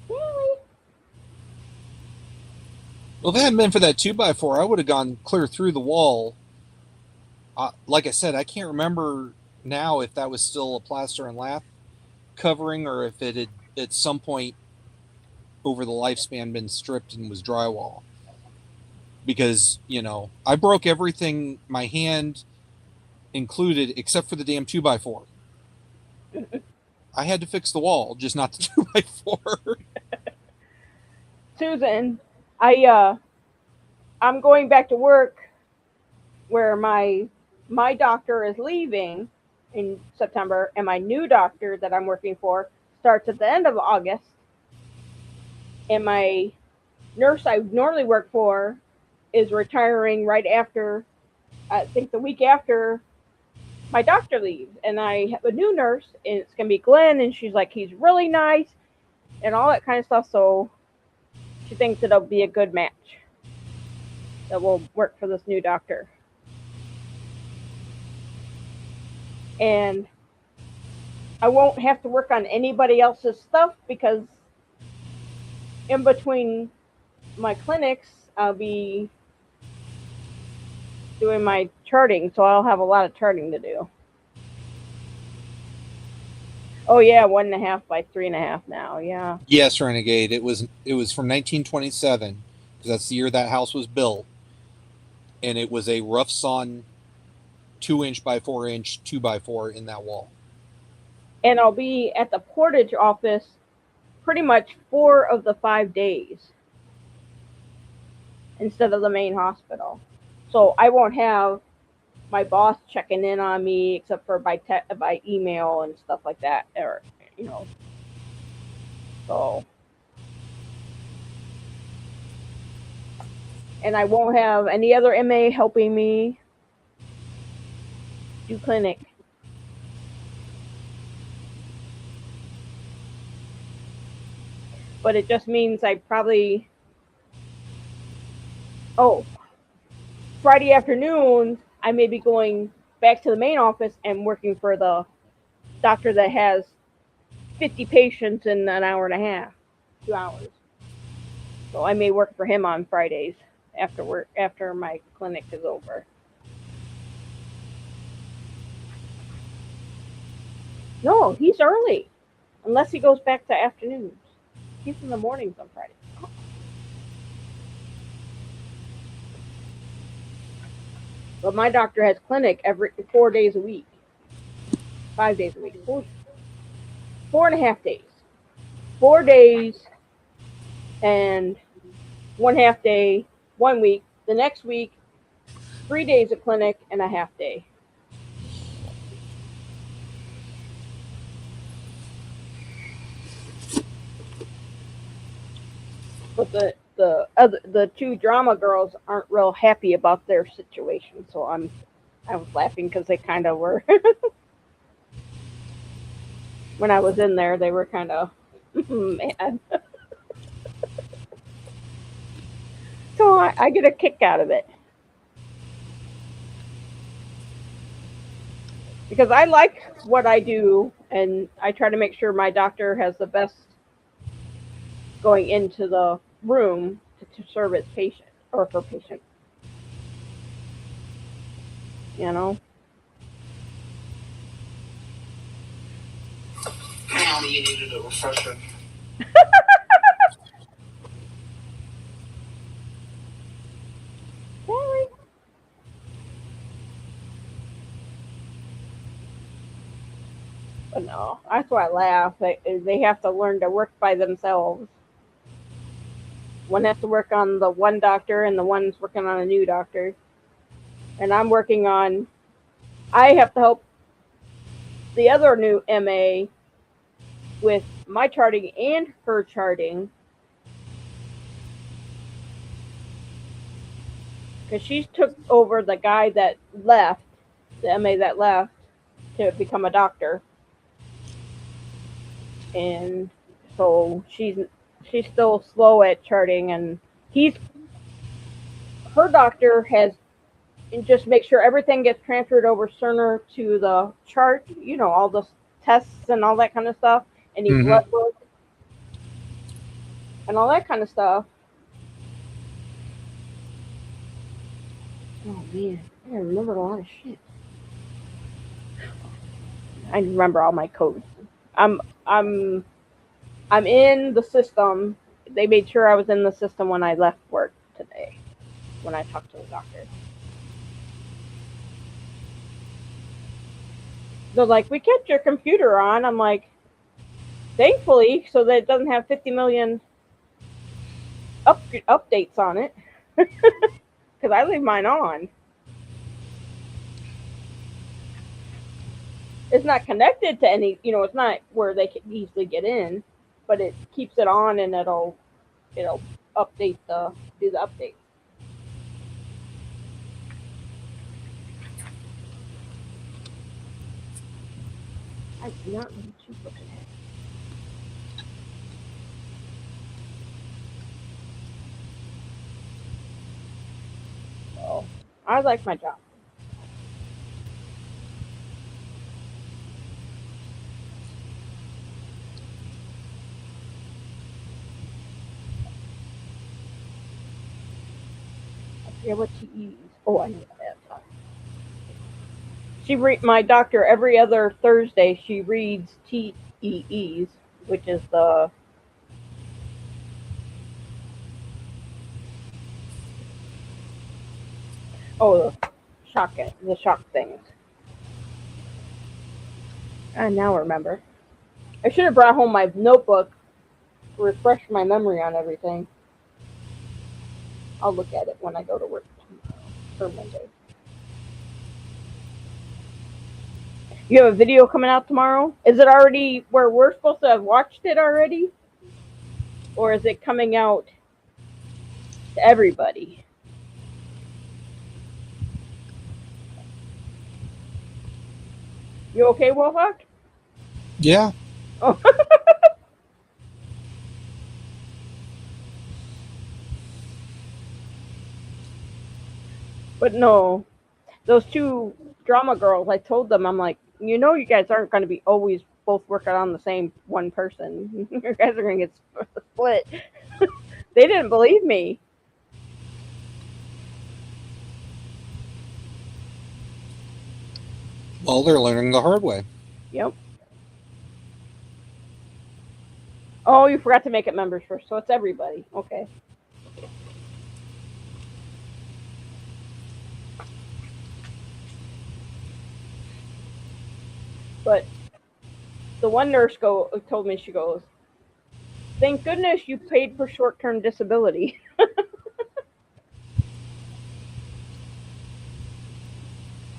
Really? Well, if it hadn't been for that 2x4, I would have gone clear through the wall. Like I said, I can't remember now if that was still a plaster and lath covering or if it had at some point over the lifespan been stripped and was drywall. Because, I broke everything, my hand included, except for the damn 2x4. I had to fix the wall, just not the 2x4. Susan, I'm going back to work where my doctor is leaving in September, and my new doctor that I'm working for starts at the end of August. And my nurse I normally work for is retiring right after, I think the week after my doctor leaves. And I have a new nurse, and it's going to be Glenn, and she's like, he's really nice and all that kind of stuff. So she thinks it'll be a good match that will work for this new doctor. And I won't have to work on anybody else's stuff because in between my clinics, I'll be doing my charting, so I'll have a lot of charting to do. Oh yeah, 1.5 by 3.5 now. Yeah. Yes, Renegade. It was from 1927 because that's the year that house was built, and it was a rough sawn 2-inch by 4-inch 2x4 in that wall. And I'll be at the Portage office pretty much 4 of the 5 days instead of the main hospital. So I won't have my boss checking in on me except for by email and stuff like that, or so. And I won't have any other MA helping me do clinic. But it just means I probably, Friday afternoons, I may be going back to the main office and working for the doctor that has 50 patients in an hour and a half, 2 hours. So I may work for him on Fridays after my clinic is over. No, he's early, unless he goes back to afternoons. He's in the mornings on Friday. But my doctor has clinic every 4 days a week. 5 days a week. 4.5 days. 4 days and 1/2 day, 1 week. The next week, 3 days of clinic and a half day. But the two drama girls aren't real happy about their situation, so I was laughing because they kind of were. When I was in there, they were kind of mad. So I get a kick out of it because I like what I do, and I try to make sure my doctor has the best going into the room to serve its patient or her patient. You know. Apparently you needed a refresher. Sorry. But no, that's why I laugh. They have to learn to work by themselves. One has to work on the one doctor, and the one's working on a new doctor. And I'm working on. I have to help the other new MA with my charting and her charting because she took over the guy that left, the MA that left, to become a doctor, and so she's still slow at charting, and he's her doctor has and just make sure everything gets transferred over Cerner to the chart, all the tests and all that kind of stuff, any blood work and all that kind of stuff. Oh man, I remember a lot of shit. I remember all my codes. I'm I'm I'm in the system. They made sure I was in the system when I left work today. When I talked to the doctor, they're like, "We kept your computer on." I'm like, "Thankfully, so that it doesn't have 50 million updates on it." Because I leave mine on. It's not connected to any, it's not where they can easily get in, but it keeps it on and it'll update do the update. I do not know what you looking at. Well, I like my job. I forget what TEs. Oh, I know that. My doctor every other Thursday. She reads TEEs, which is the shock things. I now remember. I should have brought home my notebook to refresh my memory on everything. I'll look at it when I go to work for Monday. You have a video coming out tomorrow? Is it already where we're supposed to have watched it already? Or is it coming out to everybody? You okay, Wolfhawk? Yeah. Oh. But no, those two drama girls, I told them, I'm like, you guys aren't going to be always both working on the same one person. You guys are going to get split. They didn't believe me. Well, they're learning the hard way. Yep. Oh, you forgot to make it members first, so it's everybody. Okay. But the one nurse told me, she goes, "Thank goodness you paid for short-term disability."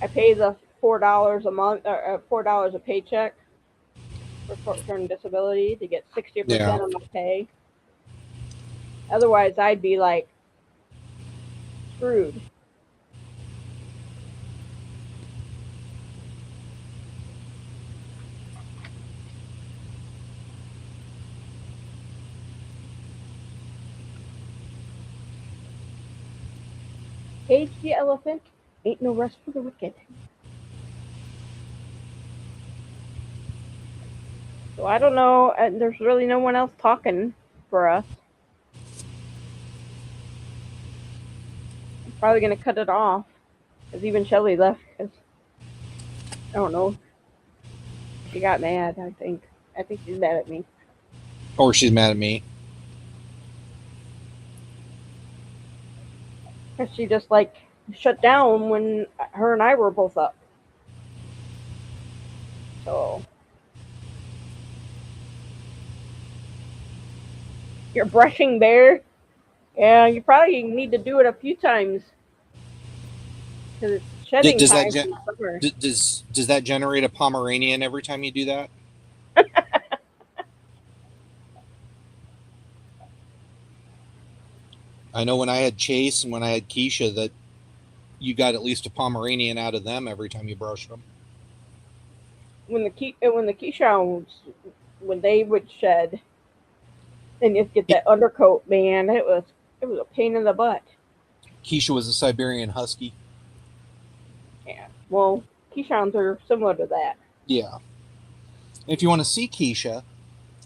I pay the $4 a month, or $4 a paycheck for short-term disability to get 60% Yeah. of my pay. Otherwise, I'd be like screwed. Cage the elephant, ain't no rest for the wicked. So I don't know, and there's really no one else talking for us. I'm probably gonna cut it off, because even Shelly left, because, I don't know, she got mad, I think. I think she's mad at me. Or she's mad at me. Because she just, like, shut down when her and I were both up. So... You're brushing Bear? Yeah, you probably need to do it a few times. Because it's shedding Does time that from summer. does that generate a Pomeranian every time you do that? I know when I had Chase and when I had Keisha that you got at least a Pomeranian out of them every time you brushed them. When the Keyshawn's, when they would shed, and you get that undercoat, man, it was a pain in the butt. Keisha was a Siberian Husky. Yeah. Well, Keyshawn's are similar to that. Yeah. If you want to see Keisha,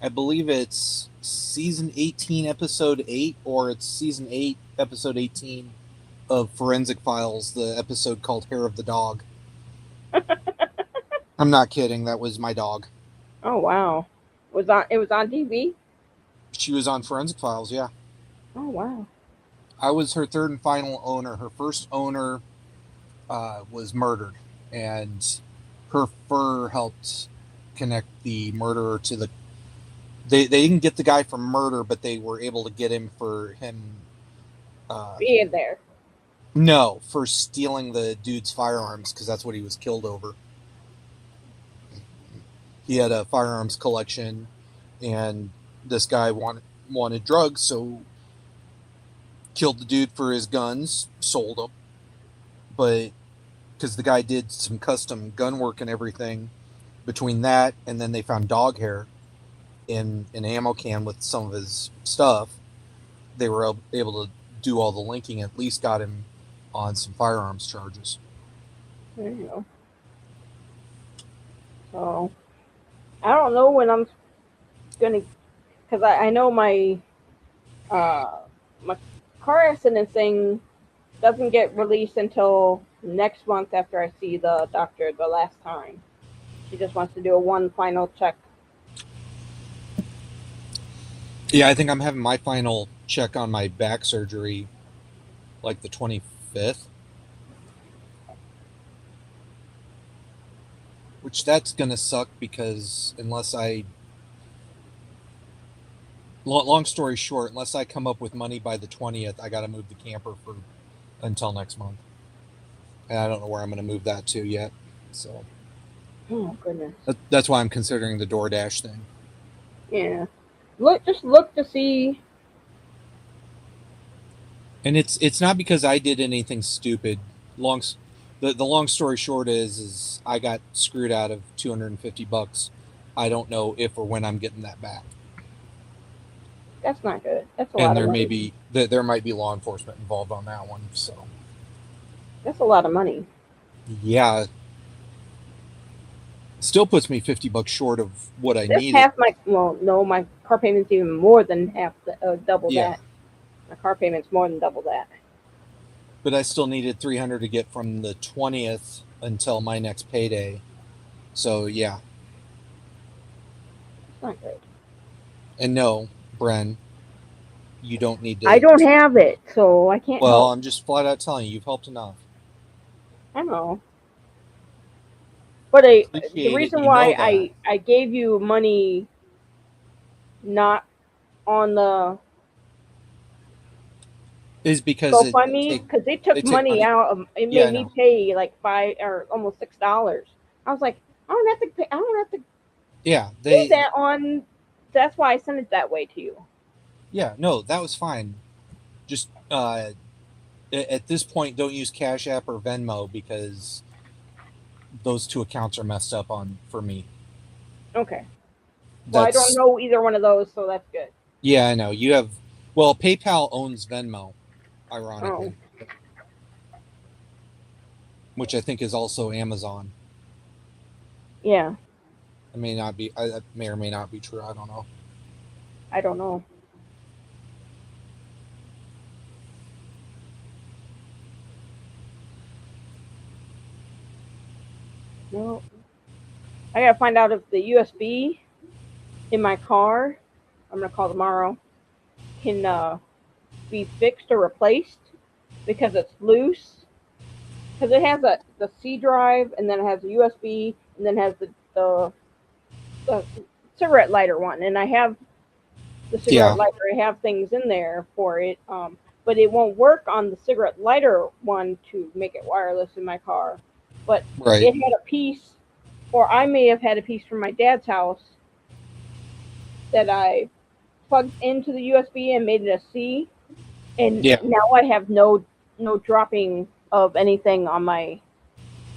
I believe it's season 18, episode 8, or it's season 8, episode 18 of Forensic Files, the episode called Hair of the Dog. I'm not kidding. That was my dog. Oh wow. It was on TV? She was on Forensic Files, yeah. Oh wow. I was her third and final owner. Her first owner was murdered, and her fur helped connect the murderer to the... They didn't get the guy for murder, but they were able to get him for him... Being there. No, for stealing the dude's firearms, because that's what he was killed over. He had a firearms collection, and this guy wanted drugs, so killed the dude for his guns, sold them. But because the guy did some custom gun work and everything, between that and then they found dog hair in an ammo can with some of his stuff, they were able to do all the linking, at least got him on some firearms charges. There you go. So, I don't know when I'm gonna, because I know my my car accident thing doesn't get released until next month after I see the doctor the last time. She just wants to do one final check. Yeah, I think I'm having my final check on my back surgery like the 25th. Which that's going to suck because unless I... Long story short, unless I come up with money by the 20th, I got to move the camper for until next month. And I don't know where I'm going to move that to yet. So Oh goodness. that's why I'm considering the DoorDash thing. Yeah. Just look to see. And it's not because I did anything stupid. The long story short is I got screwed out of $250. I don't know if or when I'm getting that back. That's not good. That's a lot And of money. there might be law enforcement involved on that one. So That's a lot of money. yeah, still puts me $50 short of what I That's needed. half my. Well, no, my car payment's even more than double Yeah. that. My car payment's more than double that. But I still needed $300 to get from the 20th until my next payday. So yeah. It's not good. And no, Bren, you don't need to... I don't have it, so I can't. Well, help. I'm just flat out telling you, you've helped enough. I know. But Appreciate the it, reason you why know that. I gave you money not on the Is because GoFundMe, because they took they take money money- out of it. Yeah, I Made me know. pay like $5 or almost $6. I was like, I don't have to pay Yeah, pay that on. That's why I sent it that way to you. Yeah, no, that was fine. Just at this point, don't use Cash App or Venmo because those two accounts are messed up on for me. Okay. Well, I don't That's know either one of those, so that's good. yeah, I know you have. Well, PayPal owns Venmo, Oh, ironically, which I think is also Amazon. yeah. It may not be. That may or may not be true. I don't know. I don't know. No. I gotta find out if the USB in my car, I'm gonna call tomorrow, can be fixed or replaced because it's loose. Because it has the C drive, and then it has a USB, and then it has the cigarette lighter one. And I have the cigarette Yeah, lighter. I have things in there for it, but it won't work on the cigarette lighter one to make it wireless in my car. But right. it had a piece, or I may have had a piece from my dad's house that I plugged into the USB and made it a C, and Yeah. now I have no dropping of anything on my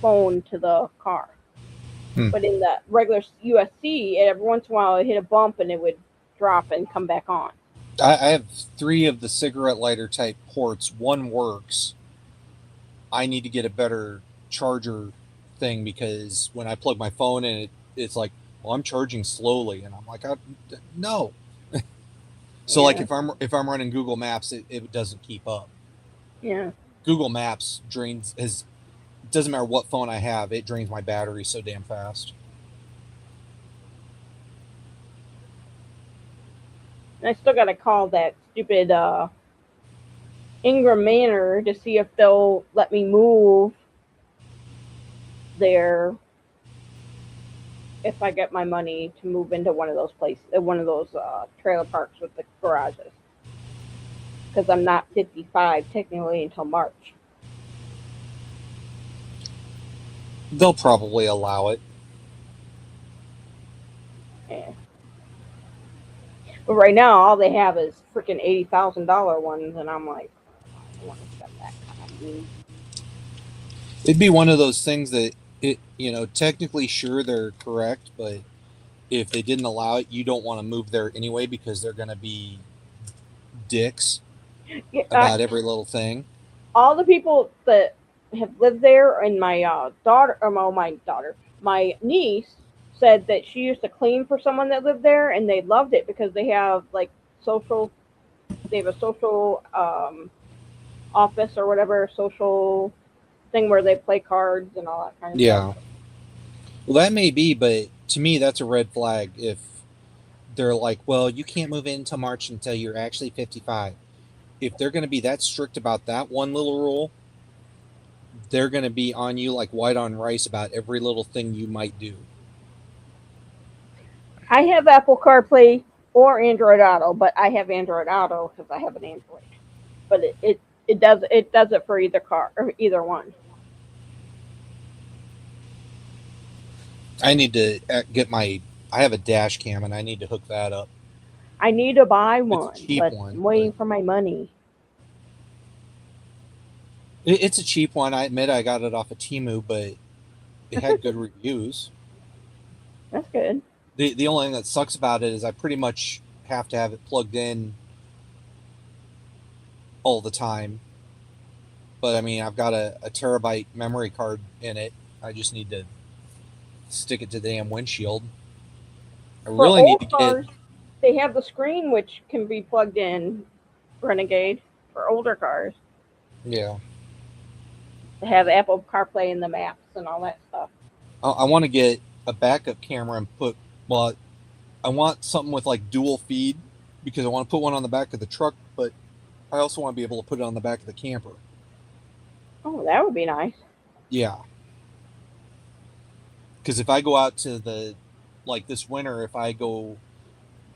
phone to the car. Hmm. But in the regular USC, every once in a while it hit a bump and it would drop and come back on. I have 3 of the cigarette lighter type ports. One works. I need to get a better charger thing because when I plug my phone in, it's like, well, I'm charging slowly, and I'm like, no. So like Yeah, if I'm running Google Maps, it doesn't keep up. yeah. Google Maps drains his. It doesn't matter what phone I have, it drains my battery so damn fast. And I still got to call that stupid Ingram Manor to see if they'll let me move there if I get my money to move into one of those places, one of those trailer parks with the garages. Because I'm not 55 technically until March. They'll probably allow it. Yeah. But right now, all they have is freaking $80,000 ones, and I'm like, I don't want to spend that kind of money. It'd be one of those things that technically sure they're correct, but if they didn't allow it, you don't want to move there anyway because they're going to be dicks Yeah, about every little thing. all the people that have lived there, and my daughter, or my daughter, my niece said that she used to clean for someone that lived there, and they loved it because they have like social, they have a social office or whatever, social thing where they play cards and all that kind of Yeah. stuff. Well, that may be, but to me, that's a red flag if they're like, well, you can't move in until March until you're actually 55. If they're going to be that strict about that one little rule, they're going to be on you like white on rice about every little thing you might do. I have Apple CarPlay or Android Auto, but I have Android Auto because I have an Android. But it does it for either car or either one. I need to get my. I have a dash cam and I need to hook that up. I need to buy It's a one, cheap but one, I'm but waiting for my money. it's a cheap one. I admit I got it off of Temu, but it had good reviews. That's good. The only thing that sucks about it is I pretty much have to have it plugged in all the time. But I mean, I've got a terabyte memory card in it. I just need to stick it to the damn windshield. I For really need to old get. cars, they have the screen which can be plugged in. Renegade for older cars. Yeah, They have Apple CarPlay and the maps and all that stuff. I want to get a backup camera and put. Well, I want something with like dual feed because I want to put one on the back of the truck, but I also want to be able to put it on the back of the camper. Oh, that would be nice. Yeah, because if I go out to the like this winter, if I go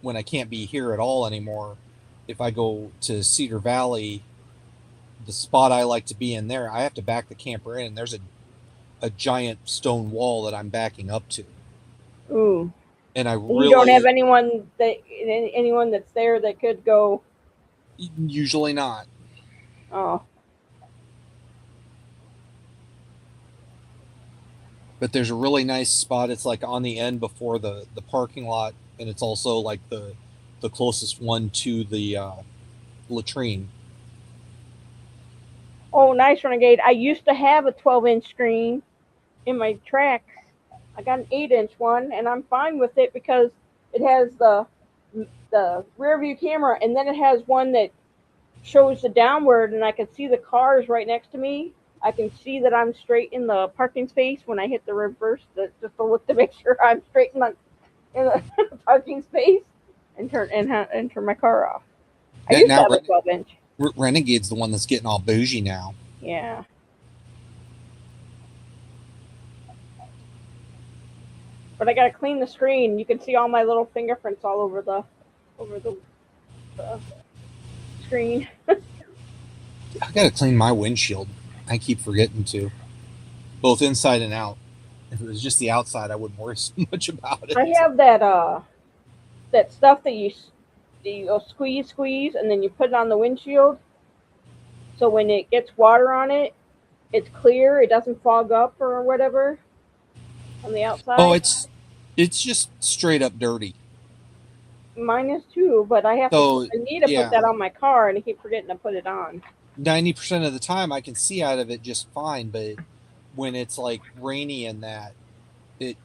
when I can't be here at all anymore, if I go to Cedar Valley, the spot I like to be in there, I have to back the camper in. There's a giant stone wall that I'm backing up to. Ooh. And I And you don't have really anyone that's there that could go. usually not. Oh, But there's a really nice spot. It's like on the end before the parking lot, and it's also like the closest one to the latrine. oh, nice, Renegade. I used to have a 12-inch screen in my tracks. I got an 8-inch one, and I'm fine with it because it has the rear view camera, and then it has one that shows the downward, and I can see the cars right next to me. I can see that I'm straight in the parking space when I hit the reverse, just to look to make sure I'm straight in the parking space, and turn my car off. I Yeah, used to now have a 12-inch. Renegade's the one that's getting all bougie now. Yeah. But I gotta clean the screen. You can see all my little fingerprints all over the screen. I gotta clean my windshield. I keep forgetting to, both inside and out. If it was just the outside, I wouldn't worry so much about it. I have that stuff that you squeeze, and then you put it on the windshield. So when it gets water on it, it's clear. It doesn't fog up or whatever on the outside. Oh, it's just straight up dirty. Mine is too, but I need to yeah. put that on my car, and I keep forgetting to put it on. 90% of the time, I can see out of it just fine, but when it's like rainy and that, it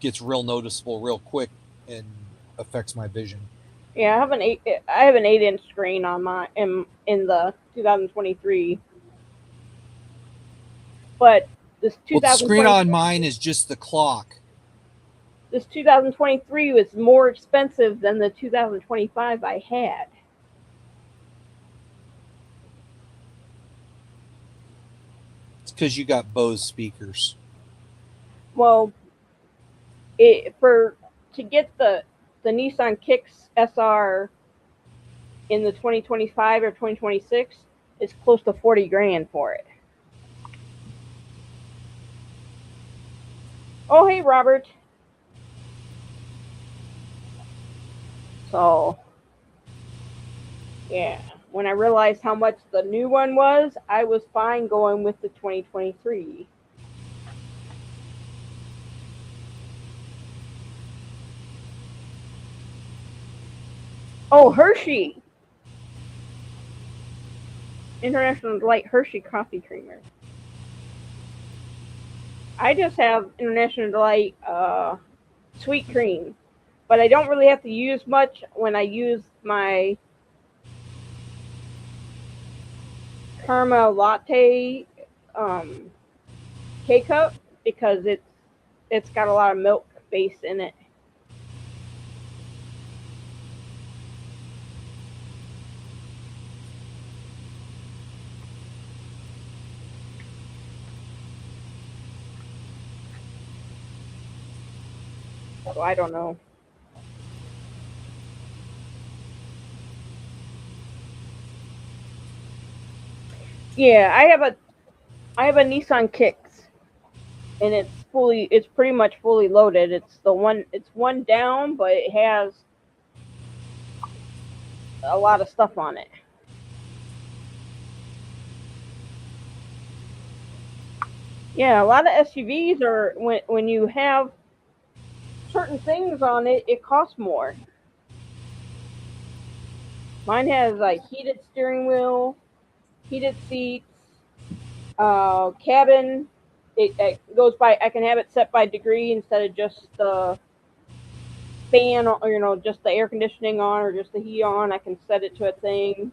gets real noticeable real quick and affects my vision. Yeah, I have an 8-inch screen on my in the 2023, but this the screen on mine is just the clock. This 2023 was more expensive than the 2025 I had. It's because you got Bose speakers. Well, to get the Nissan Kicks SR in the 2025 or 2026, it's close to 40 grand for it. Oh, hey, Robert. So, yeah, when I realized how much the new one was, I was fine going with the 2023. Oh, Hershey. International Delight Hershey coffee creamer. I just have International Delight sweet cream, but I don't really have to use much when I use my caramel latte K-cup because it's got a lot of milk base in it. So I don't know. Yeah, I have a Nissan Kicks, and it's pretty much fully loaded. It's one down, but it has a lot of stuff on it. Yeah, a lot of SUVs are when you have certain things on it, it costs more. Mine has like heated steering wheel, heated seats, cabin. It goes by. I can have it set by degree instead of just the fan, or just the air conditioning on, or just the heat on. I can set it to a thing.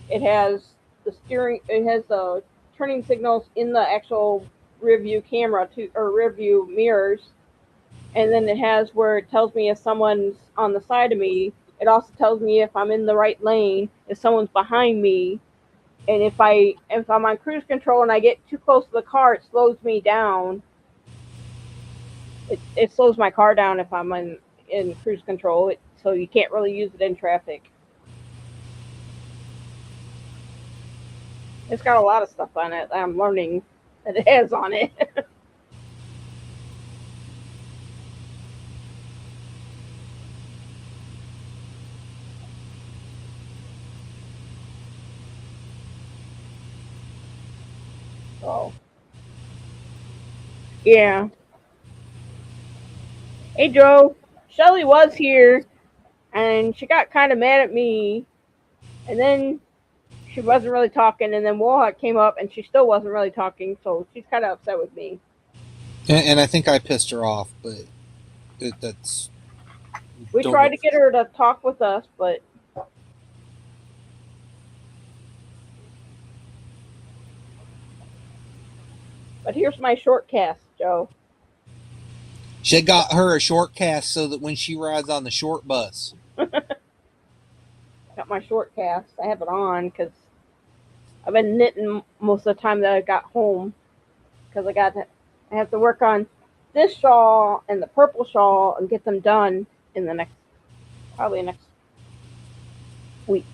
It has the steering. It has the turning signals in the actual rear view camera or rear view mirrors, and then it has where it tells me if someone's on the side of me. It also tells me if I'm in the right lane, if someone's behind me. And if I'm on cruise control and I get too close to the car, it slows me down. It slows my car down if I'm in cruise control, so you can't really use it in traffic. It's got a lot of stuff on it that I'm learning that it has on it. So, yeah. Hey, Joe. Shelly was here, and she got kind of mad at me, and then she wasn't really talking, and then Wohat came up, and she still wasn't really talking, so she's kind of upset with me. And I think I pissed her off, but that's. We don't tried know. to get her to talk with us, but here's my short cast, Joe. She got her a short cast so that when she rides on the short bus. Got my short cast. I have it on because I've been knitting most of the time that I got home because I have to work on this shawl and the purple shawl and get them done in the probably next week.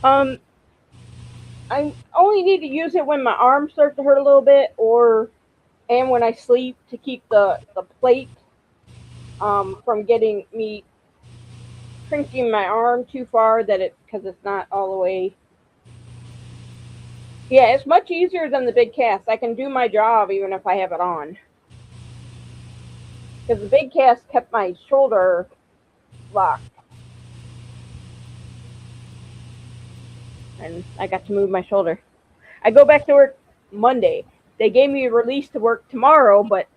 I only need to use it when my arms start to hurt a little bit, and when I sleep to keep the plate from getting me crinking my arm too far because it's not all the way. Yeah, it's much easier than the big cast. I can do my job even if I have it on. Because the big cast kept my shoulder locked. And I got to move my shoulder. I go back to work Monday. They gave me a release to work tomorrow, but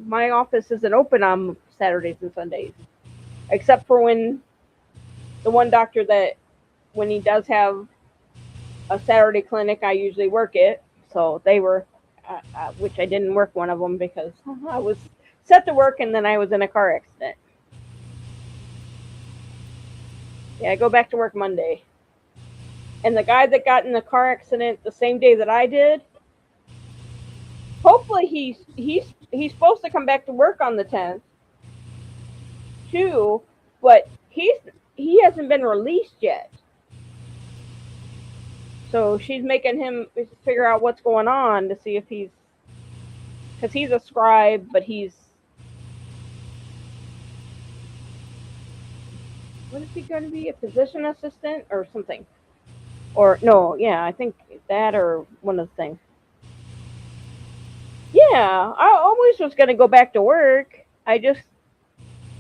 my office isn't open on Saturdays and Sundays. Except for when the one doctor when he does have a Saturday clinic, I usually work it. So they were, which I didn't work one of them because I was set to work and then I was in a car accident. Yeah, I go back to work Monday. And the guy that got in the car accident the same day that I did, hopefully he's supposed to come back to work on the 10th too, but he hasn't been released yet. So she's making him figure out what's going on to see if because he's a scribe, but what is he going to be? A physician assistant or something? Or no, yeah, I think that or one of the things. Yeah, I always was going to go back to work. My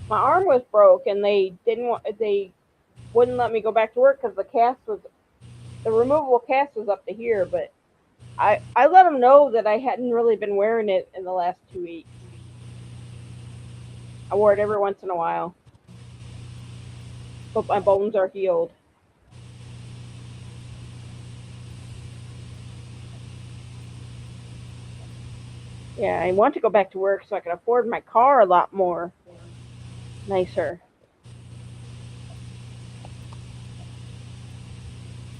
arm was broke and they wouldn't let me go back to work because the removable cast was up to here, but I let them know that I hadn't really been wearing it in the last 2 weeks. I wore it every once in a while. But my bones are healed. Yeah, I want to go back to work so I can afford my car a lot more nicer.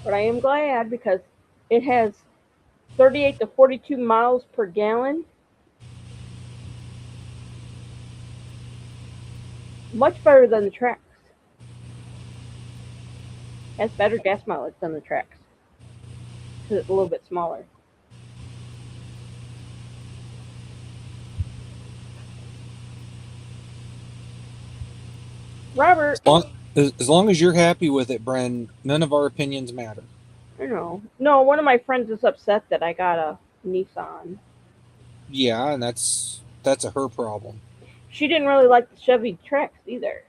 But I am glad because it has 38 to 42 miles per gallon. Much better than the Trex. Has better gas mileage than the Trex. Because it's a little bit smaller. Robert. As long as you're happy with it, Bren, none of our opinions matter. I know. No, one of my friends is upset that I got a Nissan. Yeah, and that's a her problem. She didn't really like the Chevy Trax either.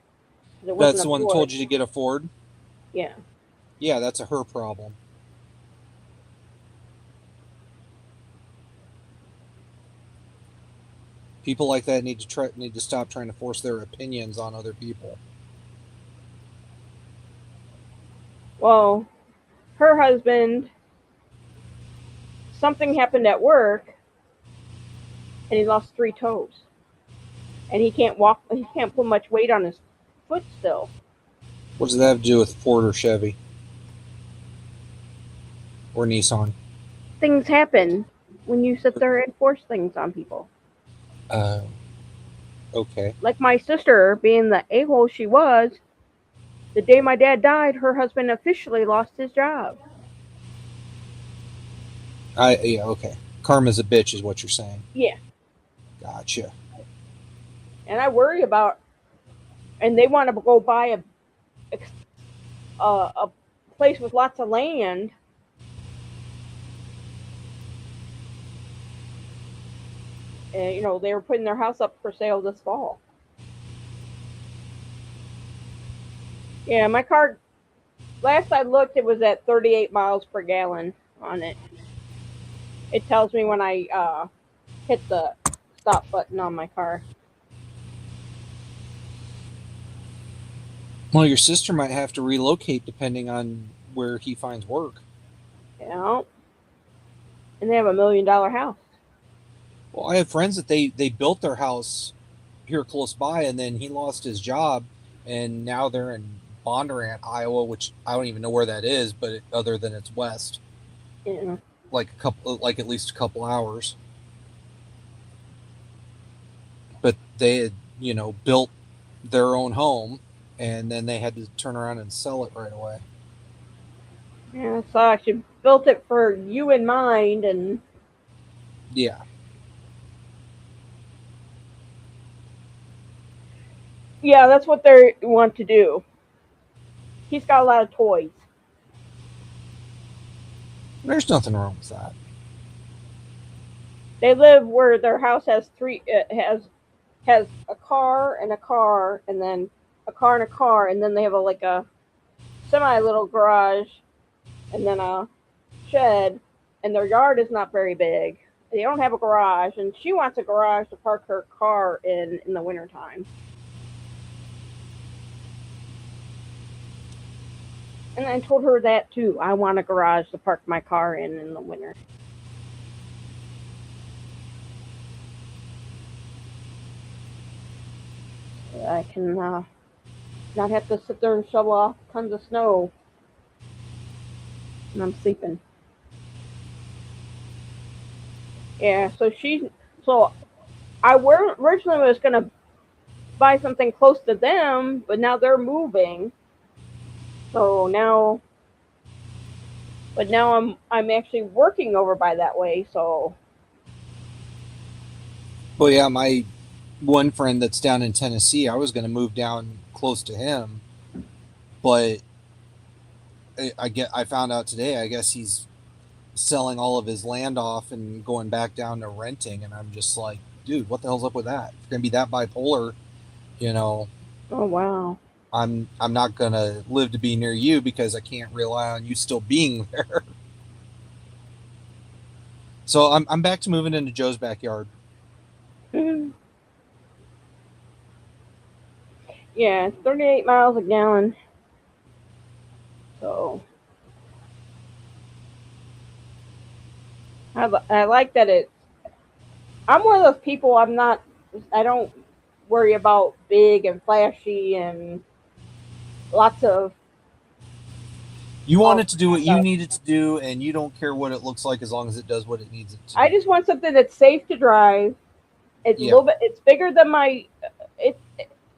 That's the one that told you to get a Ford? Yeah. Yeah, that's a her problem. People like that need to stop trying to force their opinions on other people. Well, her husband, something happened at work, and he lost 3 toes. And he can't walk. He can't put much weight on his foot still. What does that have to do with Ford or Chevy? Or Nissan? Things happen when you sit there and force things on people. Okay. Like my sister, being the a-hole she was, the day my dad died, her husband officially lost his job. Yeah, okay. Karma's a bitch, is what you're saying. Yeah. Gotcha. And I worry about, and they want to go buy a place with lots of land. And, they were putting their house up for sale this fall. Yeah, my car, last I looked, it was at 38 miles per gallon on it. It tells me when I hit the stop button on my car. Well, your sister might have to relocate depending on where he finds work. And they have $1 million house. Well, I have friends that they built their house here close by, and then he lost his job, and now they're in Bondurant, Iowa, which I don't even know where that is, but other than it's west, Yeah. like at least a couple hours. But they had, built their own home, and then they had to turn around and sell it right away. Yeah, so I actually built it for you in mind, and Yeah. yeah, that's what they want to do. He's got a lot of toys. There's nothing wrong with that. They live where their house has has a car and a car, and then a car and a car, and then they have a semi little garage, and then a shed, and their yard is not very big. They don't have a garage, and she wants a garage to park her car in the wintertime. And I told her that too. I want a garage to park my car in the winter. I can not have to sit there and shovel off tons of snow when I'm sleeping. Yeah, so I originally was gonna buy something close to them, but now they're moving. So now, but now I'm actually working over by that way. So, Well, yeah, my one friend that's down in Tennessee, I was going to move down close to him, but I found out today, I guess he's selling all of his land off and going back down to renting, and I'm just like, dude, what the hell's up with that? If you're going to be that bipolar, oh wow. I'm not going to live to be near you because I can't rely on you still being there. So I'm back to moving into Joe's backyard. Yeah, 38 miles a gallon. So I like that I'm one of those people. I don't worry about big and flashy and lots of. You want it to do what you need it to do, and you don't care what it looks like as long as it does what it needs it to. I just want something that's safe to drive. It's a little bit. It's bigger than my.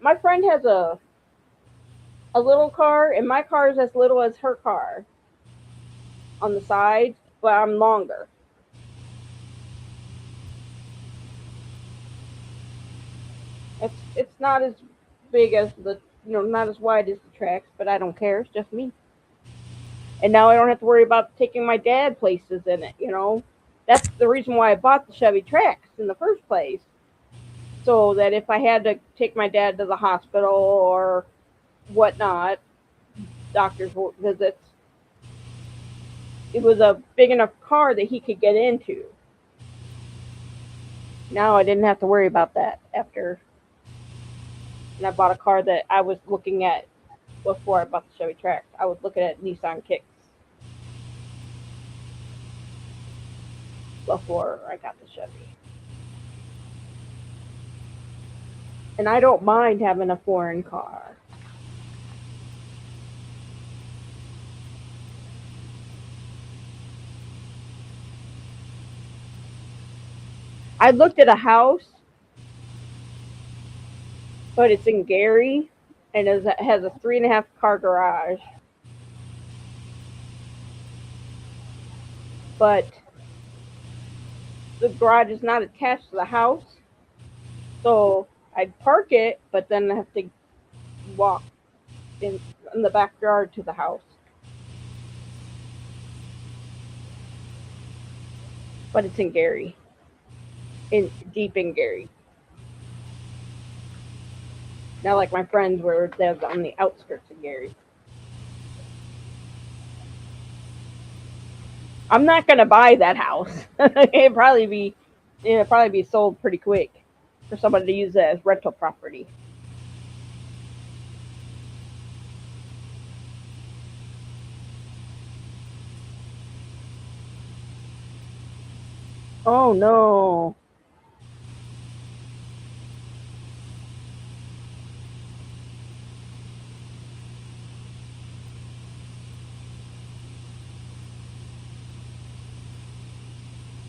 My friend has a little car, and my car is as little as her car on the sides, but I'm longer. It's not as big as not as wide as the tracks, but I don't care. It's just me. And now I don't have to worry about taking my dad places in it. That's the reason why I bought the Chevy Trax in the first place. So that if I had to take my dad to the hospital or whatnot, doctor's visits, it was a big enough car that he could get into. Now I didn't have to worry about that after. And I bought a car that I was looking at before I bought the Chevy Trax. I was looking at Nissan Kicks before I got the Chevy. And I don't mind having a foreign car. I looked at a house, but it's in Gary, and it has a 3.5 car garage. But the garage is not attached to the house, so I'd park it, but then I have to walk in the backyard to the house. But it's in Gary, deep in Gary. Not like my friends where they're on the outskirts of Gary. I'm not gonna buy that house. It'd probably be sold pretty quick for somebody to use it as rental property. Oh no.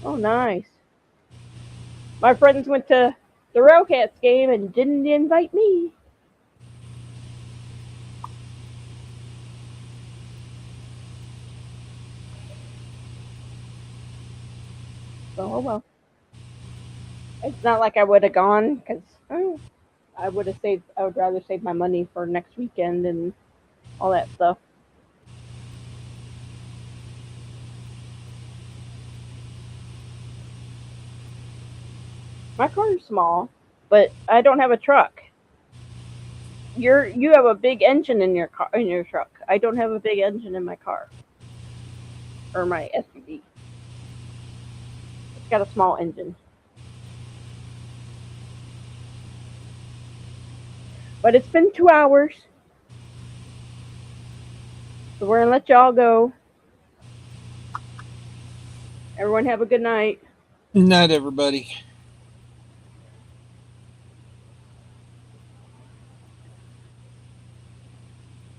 Oh, nice. My friends went to the Railcats game and didn't invite me. So, oh well. It's not like I would have gone because I would have saved. I would rather save my money for next weekend and all that stuff. My car is small, but I don't have a truck. You have a big engine in your truck. I don't have a big engine in my car or my SUV. It's got a small engine. But it's been 2 hours, so we're gonna let y'all go. Everyone have a good night. Not everybody.